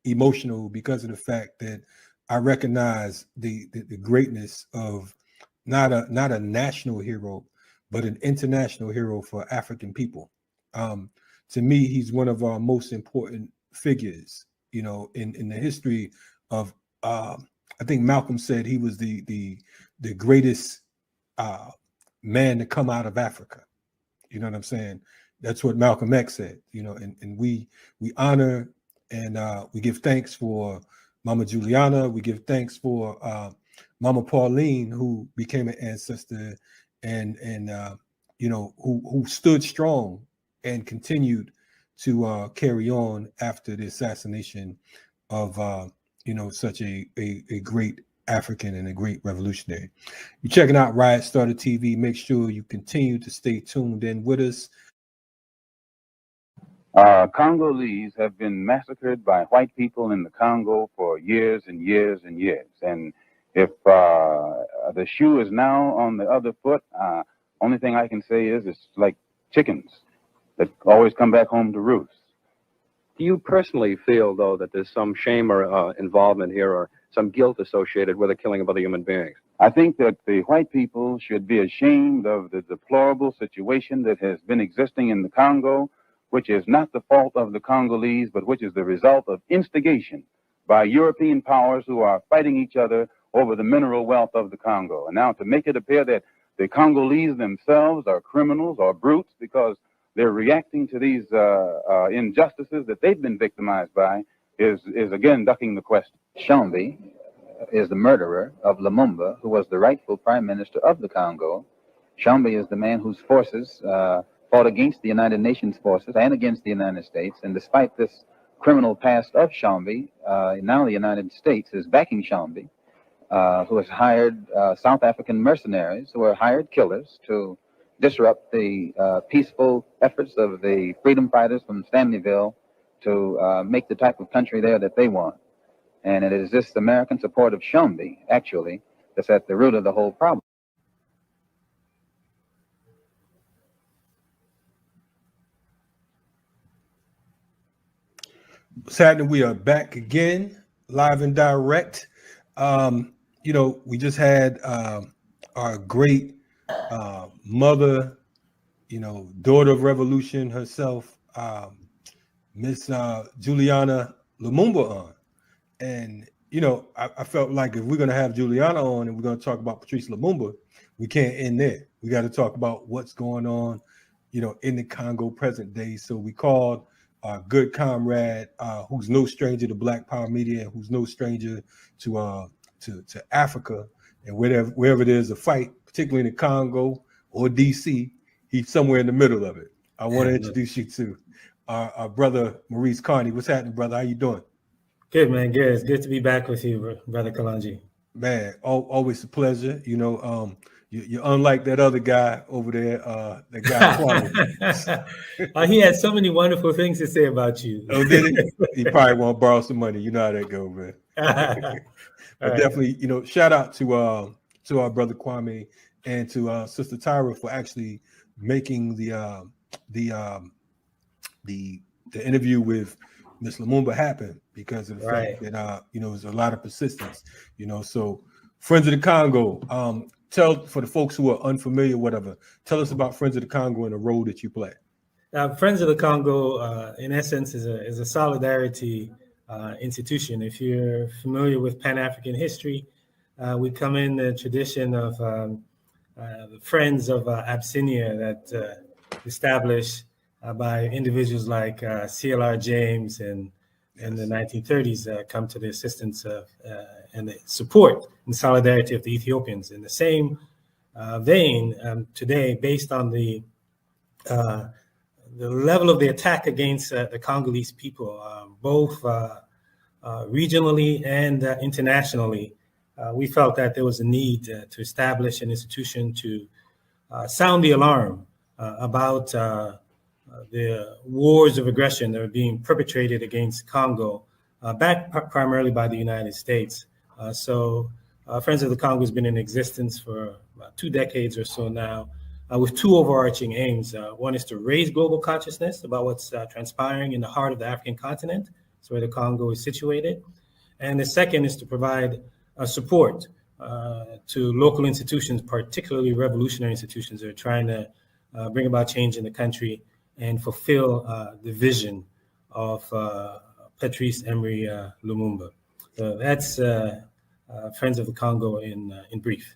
emotional because of the fact that I recognize the greatness of not a national hero, but an international hero for African people. To me, he's one of our most important figures, you know, in the history of. I think Malcolm said he was the greatest man to come out of Africa. You know what I'm saying? That's what Malcolm X said. You know, and we honor and we give thanks for Mama Juliana. We give thanks for Mama Pauline, who became an ancestor, and you know, who stood strong and continued to carry on after the assassination of you know, such a great African and a great revolutionary. You're checking out Riot Starter TV. Make sure you continue to stay tuned in with us. Congolese have been massacred by white people in the Congo for years and years and years. And if the shoe is now on the other foot, only thing I can say is it's like chickens that always come back home to roost. Do you personally feel, though, that there's some shame or involvement here or some guilt associated with the killing of other human beings? I think that the white people should be ashamed of the deplorable situation that has been existing in the Congo, which is not the fault of the Congolese, but which is the result of instigation by European powers who are fighting each other over the mineral wealth of the Congo. And now to make it appear that the Congolese themselves are criminals or brutes because they're reacting to these injustices that they've been victimized by is again ducking the question. Chambi is the murderer of Lumumba, who was the rightful prime minister of the Congo. Chambi is the man whose forces fought against the United Nations forces and against the United States. And despite this criminal past of Chambi, now the United States is backing Chambi, who has hired South African mercenaries who are hired killers to disrupt the peaceful efforts of the freedom fighters from Stanleyville to make the type of country there that they want. And it is this American support of Chambi, actually, that's at the root of the whole problem. What's happening? We are back again, live and direct. You know, we just had our great mother, you know, daughter of revolution herself, Miss Juliana Lumumba on. And, you know, I felt like if we're going to have Juliana on and we're going to talk about Patrice Lumumba, we can't end there. We got to talk about what's going on, you know, in the Congo present day. So we called our good comrade, who's no stranger to Black Power Media and who's no stranger to Africa and wherever there's a fight, particularly in the Congo or DC, he's somewhere in the middle of it. I want to introduce you to our brother Maurice Carney. What's happening, brother? How you doing? Good, man. Good. It's good to be back with you, brother Kalonji. Man, always a pleasure. You know, you're unlike that other guy over there, that guy. He had so many wonderful things to say about you. Oh, did he? He probably want to borrow some money. You know how that go, man. But definitely, you know, shout out to our brother Kwame and to Sister Tyra for actually making the interview with Miss Lumumba happen because of the fact that you know, there's a lot of persistence. You know, so Friends of the Congo. Tell for the folks who are unfamiliar, whatever. Tell us about Friends of the Congo and the role that you play. Friends of the Congo, in essence, is a solidarity institution. If you're familiar with Pan-African history, we come in the tradition of the Friends of Abyssinia that established by individuals like CLR James and in the 1930s come to the assistance of and the support and solidarity of the Ethiopians. In the same vein, today, based on the level of the attack against the Congolese people, both regionally and internationally, we felt that there was a need to establish an institution to sound the alarm about the wars of aggression that are being perpetrated against Congo, backed primarily by the United States. So Friends of the Congo has been in existence for about 2 decades or so now, with 2 overarching aims. One is to raise global consciousness about what's transpiring in the heart of the African continent, so where the Congo is situated. And the second is to provide support to local institutions, particularly revolutionary institutions that are trying to bring about change in the country and fulfill the vision of Patrice Lumumba. So that's Friends of the Congo in brief.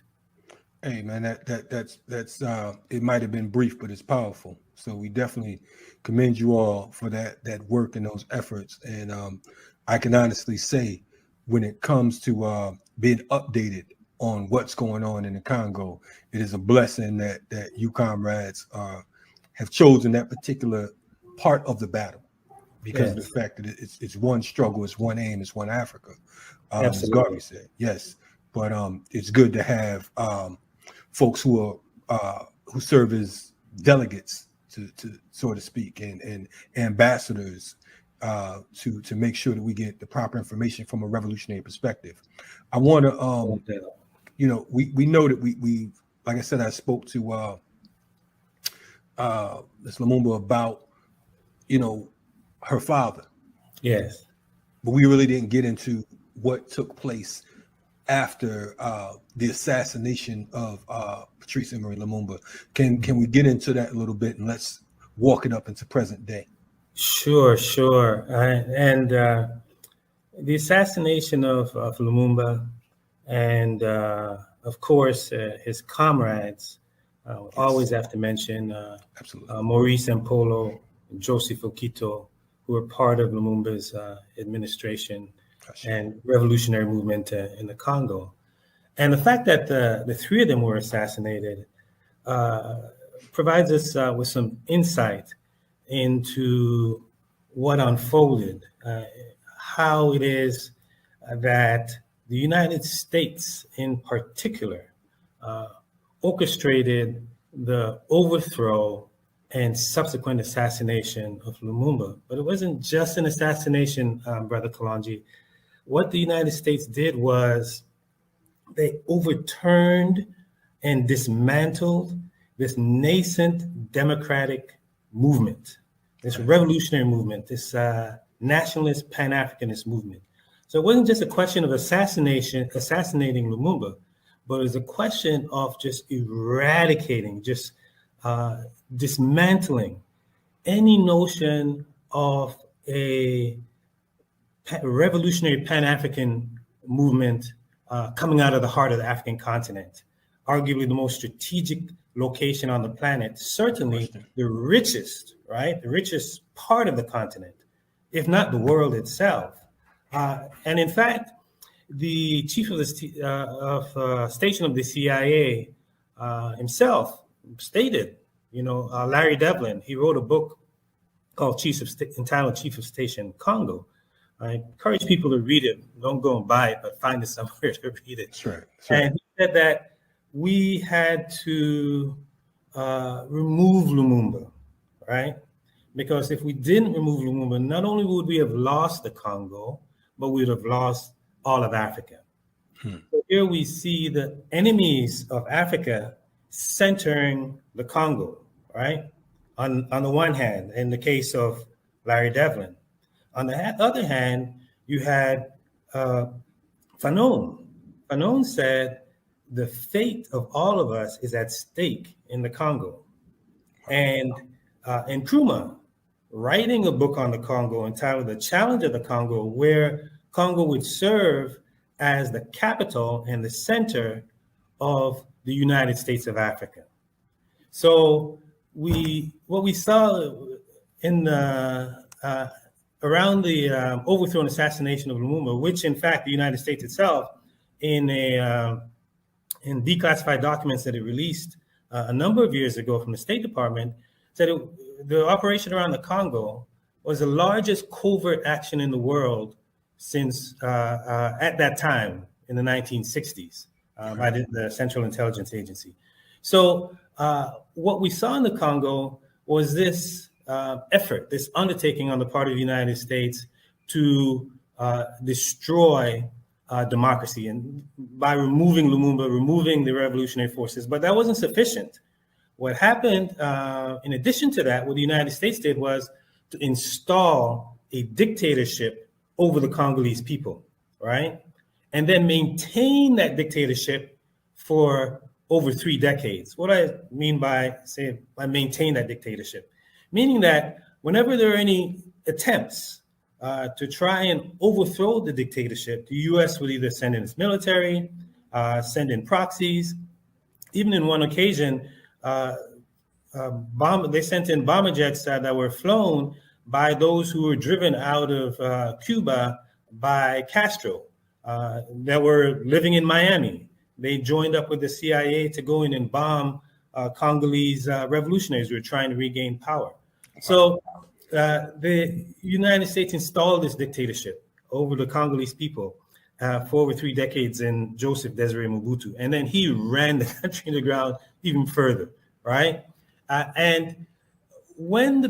Hey man, that's it might have been brief, but it's powerful. So we definitely commend you all for that work and those efforts. And I can honestly say, when it comes to being updated on what's going on in the Congo, it is a blessing that you comrades have chosen that particular part of the battle, because of the fact that it's one struggle, it's one aim, it's one Africa. As Garvey said, yes. But it's good to have folks who serve as delegates, to so to speak, and ambassadors to make sure that we get the proper information from a revolutionary perspective. I want to, we know that we like I said, I spoke to Ms. Lumumba about, her father. Yes. But we really didn't get into what took place after the assassination of Patrice Lumumba. Can we get into that a little bit, and let's walk it up into present day? Sure. And the assassination of Lumumba and, of course, his comrades, always have to mention Maurice and Polo, Joseph Okito, who were part of Lumumba's administration and revolutionary movement in the Congo. And the fact that the three of them were assassinated provides us with some insight into what unfolded, how it is that the United States in particular orchestrated the overthrow and subsequent assassination of Lumumba. But it wasn't just an assassination, Brother Kalonji. What the United States did was they overturned and dismantled this nascent democratic movement, this revolutionary movement, this nationalist Pan-Africanist movement. So it wasn't just a question of assassinating Lumumba, but it was a question of just eradicating, just dismantling any notion of a revolutionary Pan-African movement coming out of the heart of the African continent, arguably the most strategic location on the planet, certainly the richest, right? The richest part of the continent, if not the world itself. And in fact, the chief of the station of the CIA himself stated, Larry Devlin, he wrote a book called entitled Chief of Station Congo. I encourage people to read it. Don't go and buy it, but find it somewhere to read it. That's right. And he said that we had to remove Lumumba, right? Because if we didn't remove Lumumba, not only would we have lost the Congo, but we would have lost all of Africa. So here we see the enemies of Africa centering the Congo, right? On the one hand, in the case of Larry Devlin. On the other hand, you had Fanon. Fanon said the fate of all of us is at stake in the Congo. And Nkrumah, writing a book on the Congo entitled The Challenge of the Congo, where Congo would serve as the capital and the center of the United States of Africa. So what we saw in around the overthrow and assassination of Lumumba, which in fact the United States itself, in declassified documents that it released a number of years ago from the State Department, said the operation around the Congo was the largest covert action in the world since at that time in the 1960s by the Central Intelligence Agency. So what we saw in the Congo was this effort, this undertaking on the part of the United States to destroy democracy, and by removing Lumumba, removing the revolutionary forces. But that wasn't sufficient. What happened, in addition to that, what the United States did was to install a dictatorship over the Congolese people, right? and then maintain that dictatorship for over 3 decades. What I mean by maintain that dictatorship, meaning that whenever there are any attempts to try and overthrow the dictatorship, the U.S. would either send in its military, send in proxies. Even in one occasion, they sent in bomber jets that were flown by those who were driven out of Cuba by Castro, that were living in Miami. They joined up with the CIA to go in and bomb Congolese revolutionaries who were trying to regain power. So the United States installed this dictatorship over the Congolese people for over 3 decades in Joseph Desiree Mobutu. And then he ran the country to the ground even further, right? And when the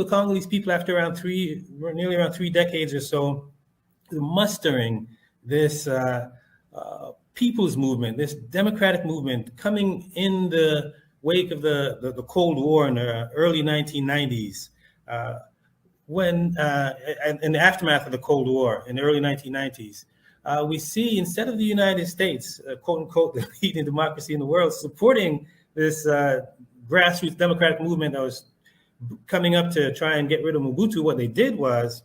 Congolese people, after nearly around 3 decades or so, mustering this people's movement, this democratic movement coming in the wake of the Cold War in the early 1990s, when in the aftermath of the Cold War in the early 1990s, we see instead of the United States, quote unquote, the leading democracy in the world, supporting this grassroots democratic movement that was coming up to try and get rid of Mobutu, what they did was,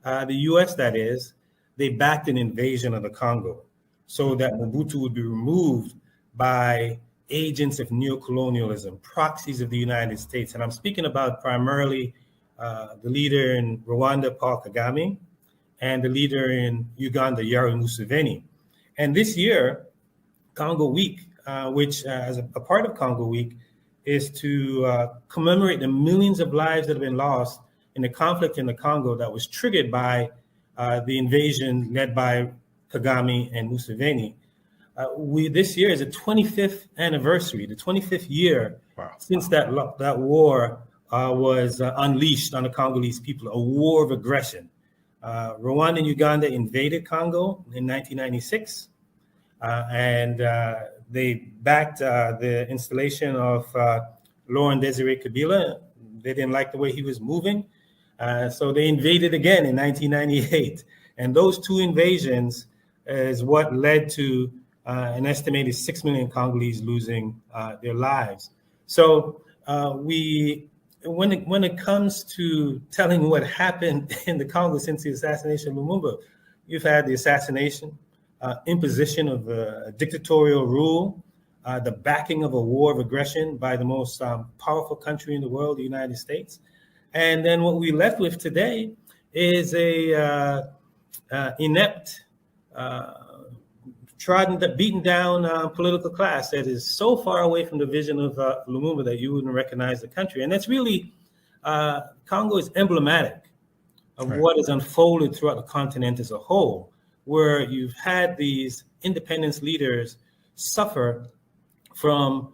the US that is, they backed an invasion of the Congo so that Mobutu would be removed by agents of neocolonialism, proxies of the United States. And I'm speaking about primarily the leader in Rwanda, Paul Kagame, and the leader in Uganda, Yoweri Museveni. And this year, Congo Week, which as a part of Congo Week, is to commemorate the millions of lives that have been lost in the conflict in the Congo that was triggered by the invasion led by Kagame and Museveni. This year is the 25th anniversary, the 25th year since that war was unleashed on the Congolese people, a war of aggression. Rwanda and Uganda invaded Congo in 1996, and they backed the installation of Laurent Desire Kabila. They didn't like the way he was moving, so they invaded again in 1998. And those 2 invasions is what led to an estimated 6 million Congolese losing their lives. So when it comes to telling what happened in the Congo since the assassination of Lumumba, you've had the assassination, imposition of a dictatorial rule, the backing of a war of aggression by the most powerful country in the world, the United States. And then what we left with today is a inept, beaten down political class that is so far away from the vision of Lumumba that you wouldn't recognize the country. And that's really, Congo is emblematic of what has unfolded throughout the continent as a whole, where you've had these independence leaders suffer from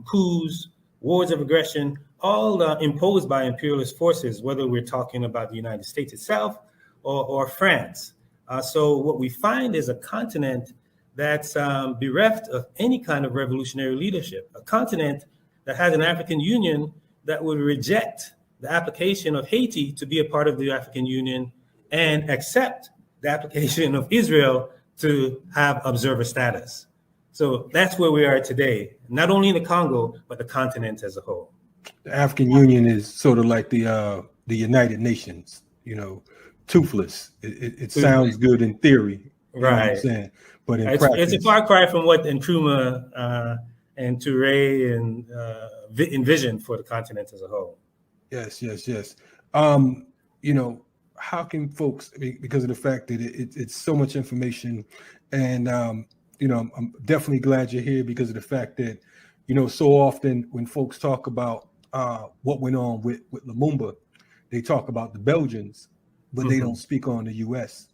coups, wars of aggression, all imposed by imperialist forces, whether we're talking about the United States itself or France. So what we find is a continent that's bereft of any kind of revolutionary leadership, a continent that has an African Union that would reject the application of Haiti to be a part of the African Union and accept the application of Israel to have observer status. So that's where we are today, not only in the Congo, but the continent as a whole. The African Union is sort of like the United Nations, toothless. It sounds good in theory, right? Know what I'm saying? But in practice, it's a far cry from what Nkrumah and Touré and envisioned for the continent as a whole. Yes. How can folks, because of the fact that it's so much information, and I'm definitely glad you're here because of the fact that so often when folks talk about what went on with Lumumba, they talk about the Belgians, but they don't speak on the U.S.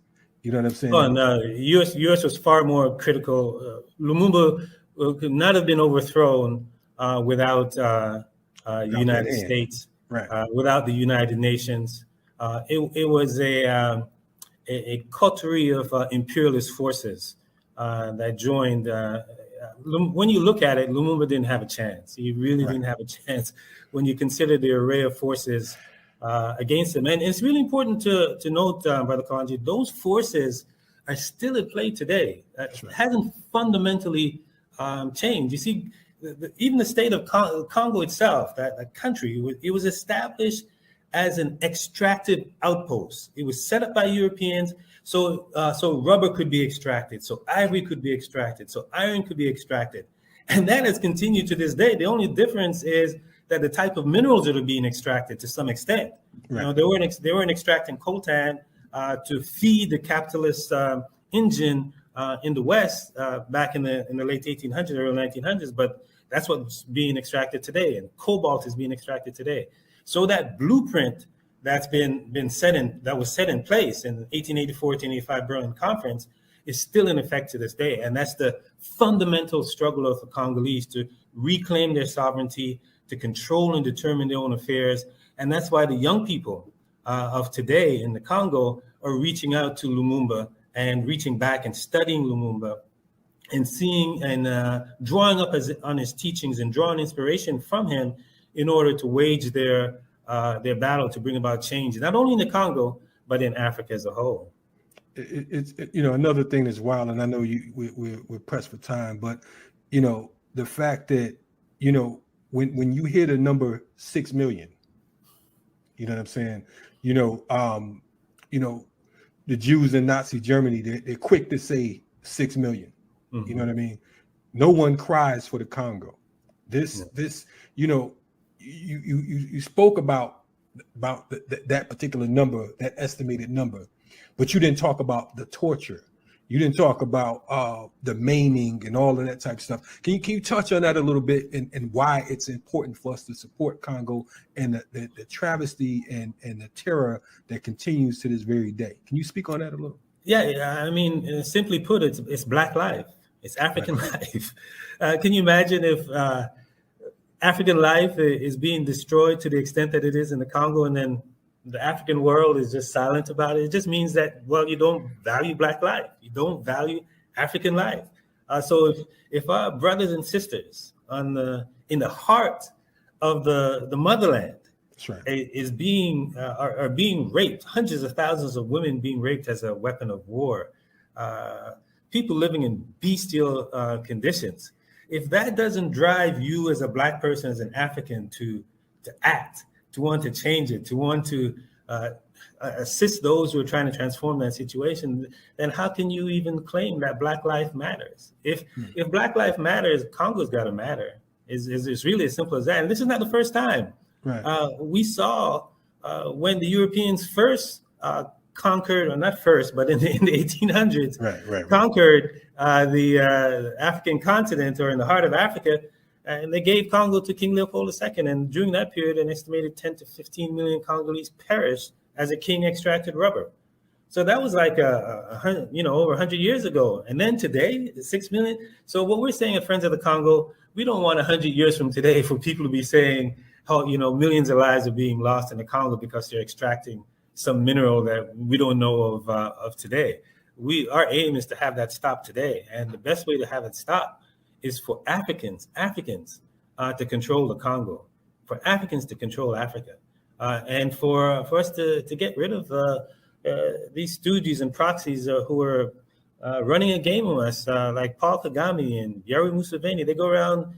You know what I'm saying? Oh, no, U.S. was far more critical. Lumumba could not have been overthrown without the United States, without the United Nations. It was a coterie of imperialist forces that joined. When you look at it, Lumumba didn't have a chance. He really didn't have a chance when you consider the array of forces against him. And it's really important to note, Brother Kalonji, those forces are still at play today. It right. hasn't fundamentally changed. You see, even the state of Congo itself, that country, it was established as an extractive outpost. It was set up by Europeans so rubber could be extracted, so ivory could be extracted, so iron could be extracted. And that has continued to this day. The only difference is that the type of minerals that are being extracted to some extent. Right. You know, they weren't extracting coltan to feed the capitalist engine in the West back in the late 1800s, early 1900s, but that's what's being extracted today, and cobalt is being extracted today. So that blueprint that's that was set in place in the 1884-1885 Berlin Conference is still in effect to this day, and that's the fundamental struggle of the Congolese to reclaim their sovereignty, to control and determine their own affairs, and that's why the young people of today in the Congo are reaching out to Lumumba and reaching back and studying Lumumba and seeing and drawing up on his teachings and drawing inspiration from him in order to wage their battle to bring about change, not only in the Congo, but in Africa as a whole. It's you know, another thing that's wild, and I know we're pressed for time, but you know, the fact that, you know, when you hear the number 6 million, you know what I'm saying? You know, the Jews in Nazi Germany, they're quick to say 6 million. Mm-hmm. You know what I mean? No one cries for the Congo. This, you know, you spoke about that particular number, that estimated number, but you didn't talk about the torture. You didn't talk about the maiming and all of that type of stuff. Can you touch on that a little bit, and why it's important for us to support Congo and the travesty and the terror that continues to this very day? Can you speak on that a little? Yeah, I mean, simply put, it's Black life. It's African life. Can you imagine if African life is being destroyed to the extent that it is in the Congo, and then the African world is just silent about it? It just means that, well, you don't value Black life. You don't value African life. So if our brothers and sisters in the heart of the motherland right, are being raped, hundreds of thousands of women being raped as a weapon of war, people living in bestial conditions, if that doesn't drive you as a Black person, as an African, to act, to want to change it, to want to assist those who are trying to transform that situation, then how can you even claim that Black life matters? If Black life matters, Congo's got to matter. It's really as simple as that. And this is not the first time. Right. We saw when the Europeans first conquered, or not first, but in the 1800s, right. conquered the African continent, or in the heart of Africa, and they gave Congo to King Leopold II. And during that period, an estimated 10 to 15 million Congolese perished as a king extracted rubber. So that was like over 100 years ago. And then today, 6 million. So what we're saying at Friends of the Congo, we don't want 100 years from today for people to be saying, how, you know, millions of lives are being lost in the Congo because they're extracting some mineral that we don't know of today. Our aim is to have that stop today. And the best way to have it stop is for Africans to control the Congo, for Africans to control Africa, and for us to get rid of these stooges and proxies who are running a game on us, like Paul Kagame and Yoweri Museveni. They go around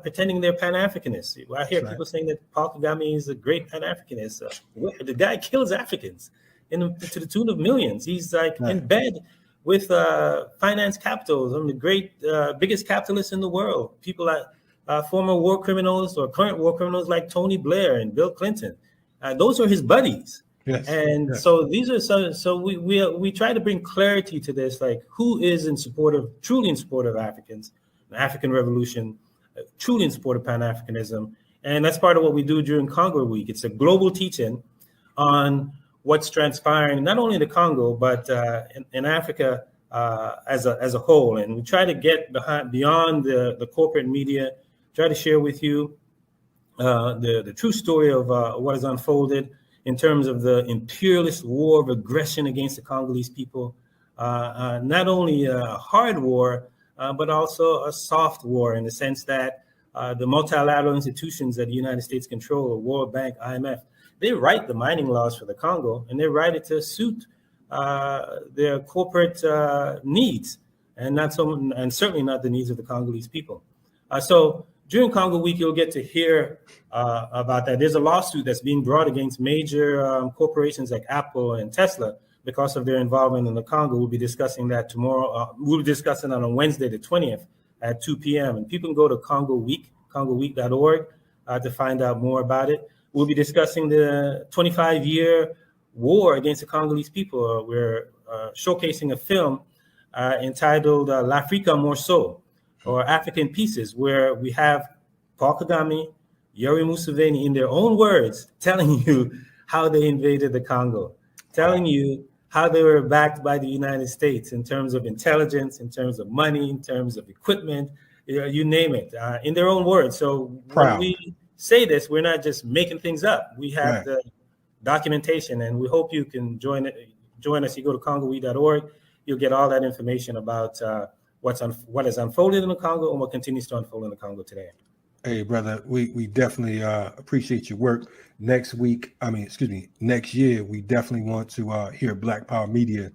pretending they're Pan-Africanists. I hear people saying that Paul Kagame is a great Pan-Africanist. The guy kills Africans to the tune of millions. He's like in bed with finance capitals, the biggest capitalists in the world. People like former war criminals or current war criminals like Tony Blair and Bill Clinton. Those are his buddies. Yes. And so these are so we try to bring clarity to this, like who is truly in support of Africans, the African Revolution, truly in support of Pan-Africanism. And that's part of what we do during Congo Week. It's a global teach-in on what's transpiring, not only in the Congo, but in Africa as a whole. And we try to get beyond the corporate media, try to share with you the true story of what has unfolded in terms of the imperialist war of aggression against the Congolese people, not only a hard war, but also a soft war, in the sense that the multilateral institutions that the United States control, World Bank, IMF, they write the mining laws for the Congo, and they write it to suit their corporate needs, and certainly not the needs of the Congolese people. So during Congo Week, you'll get to hear about that. There's a lawsuit that's being brought against major corporations like Apple and Tesla because of their involvement in the Congo. We'll be discussing that tomorrow. We'll be discussing that on Wednesday, the 20th at 2 p.m. And people can go to Congo Week, congoweek.org, to find out more about it. We'll be discussing the 25-year war against the Congolese people. We're showcasing a film entitled L'Afrique en Morceaux, or African Pieces, where we have Paul Kagame, Yoweri Museveni, in their own words, telling you how they invaded the Congo, telling you how they were backed by the United States in terms of intelligence, in terms of money, in terms of equipment, you name it, in their own words. So when we say this, we're not just making things up. We have the documentation, and we hope you can join us. You go to congoweek.org, you'll get all that information about what has unfolded in the Congo and what continues to unfold in the Congo today. Hey, brother, we definitely appreciate your work. Next year, we definitely want to hear Black Power Media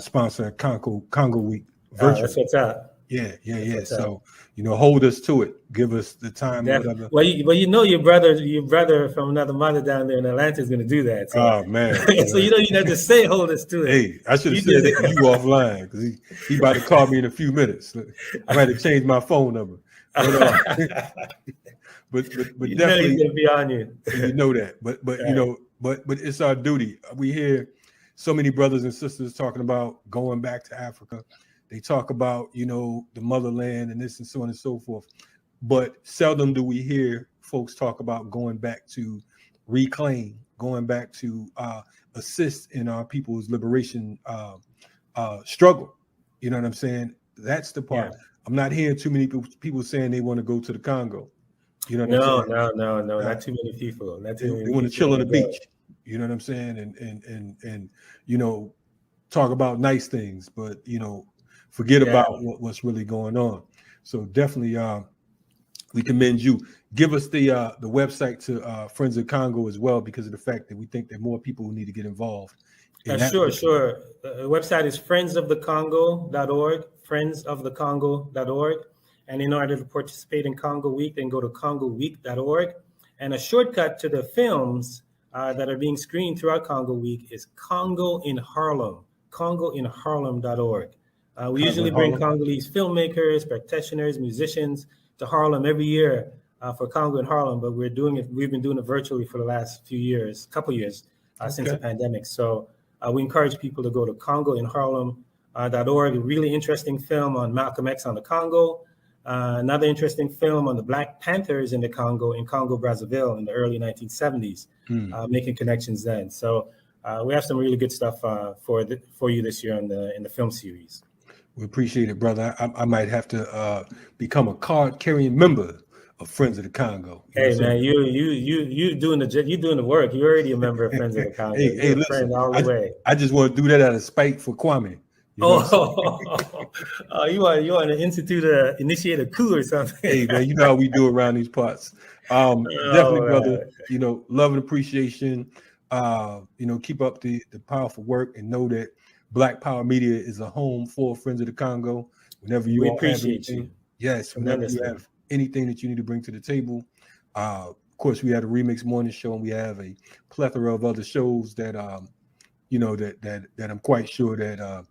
sponsor Congo Week virtual. That's what's up. Yeah. So, hold us to it. Give us the time. Whatever. Well, your brother from another mother down there in Atlanta is going to do that. So. Oh, man. So you don't have to say hold us to it. Hey, I should have said that to you offline, because he about to call me in a few minutes. I had to change my phone number. But definitely he's gonna be on you. You know that. But it's our duty. We hear so many brothers and sisters talking about going back to Africa. They talk about, the motherland and this and so on and so forth. But seldom do we hear folks talk about going back to reclaim, going back to assist in our people's liberation struggle. You know what I'm saying? That's the part. Yeah. I'm not hearing too many people saying they want to go to the Congo. You know what I'm saying? No, not too many people. They want to chill on the beach. You know what I'm saying? And talk about nice things, but forget about what's really going on. So definitely we commend you. Give us the website to Friends of Congo as well, because of the fact that we think that more people need to get involved. Sure. The website is friendsofthecongo.org, friendsofthecongo.org. And in order to participate in Congo Week, then go to congoweek.org. And a shortcut to the films that are being screened throughout Congo Week is Congo in Harlem, congoinharlem.org. We usually bring Congolese filmmakers, practitioners, musicians to Harlem every year for Congo in Harlem, but we've been doing it virtually for the last couple years since the pandemic. So we encourage people to go to congoinharlem.org. A really interesting film on Malcolm X on the Congo. Another interesting film on the Black Panthers in the Congo, in Congo Brazzaville in the early 1970s, making connections then. So we have some really good stuff for you this year in the film series. We appreciate it, brother. I might have to become a card-carrying member of Friends of the Congo. Hey, man, you doing the work. You're already a member of Friends of the Congo. Hey, listen, all the way. I just want to do that out of spite for Kwame. You want to initiate a coup or something? Hey, man, you know how we do around these parts. Definitely, brother. Love and appreciation. Keep up the powerful work, and know that Black Power Media is a home for Friends of the Congo. Whenever you appreciate you. Yes, whenever you have anything that you need to bring to the table. Of course, we had a Remix Morning Show, and we have a plethora of other shows that that I'm quite sure that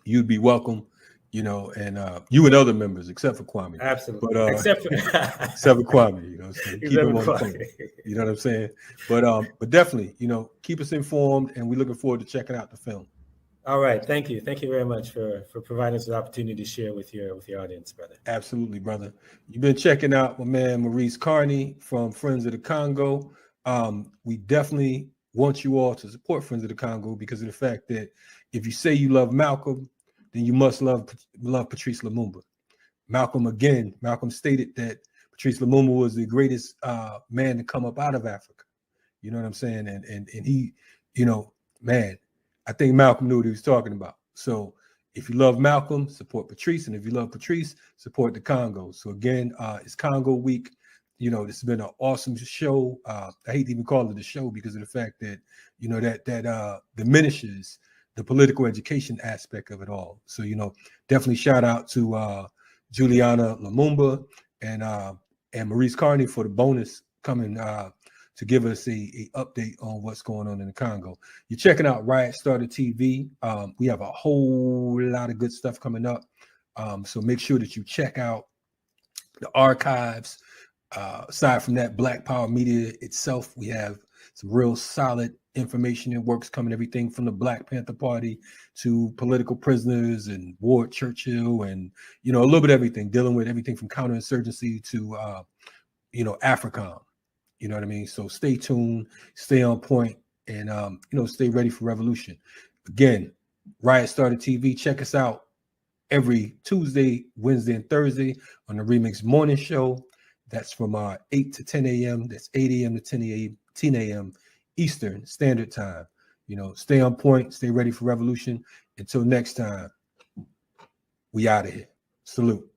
you'd be welcome, and you and other members, except for Kwame. Absolutely. But except for Kwame, so keep him on the phone. You know what I'm saying? But definitely, keep us informed, and we're looking forward to checking out the film. All right. Thank you. Thank you very much for providing us the opportunity to share with your audience, brother. Absolutely, brother. You've been checking out my man Maurice Carney from Friends of the Congo. We definitely want you all to support Friends of the Congo because of the fact that if you say you love Malcolm, then you must love Patrice Lumumba. Malcolm stated that Patrice Lumumba was the greatest man to come up out of Africa. You know what I'm saying? And he, man, I think Malcolm knew what he was talking about. So if you love Malcolm, support Patrice. And if you love Patrice, support the Congo. So again, it's Congo Week. This has been an awesome show. I hate to even call it a show because of the fact that, that diminishes the political education aspect of it all. So, you know, definitely shout out to Juliana Lumumba and Maurice Carney for the bonus coming to give us a update on what's going on in the Congo. You're checking out Riot Starter TV. We have a whole lot of good stuff coming up. So make sure that you check out the archives. Aside from that, Black Power Media itself, we have some real solid information and works coming, everything from the Black Panther Party to political prisoners and Ward Churchill and, you know, a little bit of everything, dealing with everything from counterinsurgency to, you know, AFRICOM. You know what I mean? So stay tuned, stay on point, and, you know, stay ready for revolution. Again, Riot Starter TV, check us out every Tuesday, Wednesday, and Thursday on the Remix Morning Show. That's from 8 to 10 a.m. That's 8 a.m. to 10 a.m. Eastern Standard Time. You know, stay on point, stay ready for revolution. Until next time, we out of here. Salute.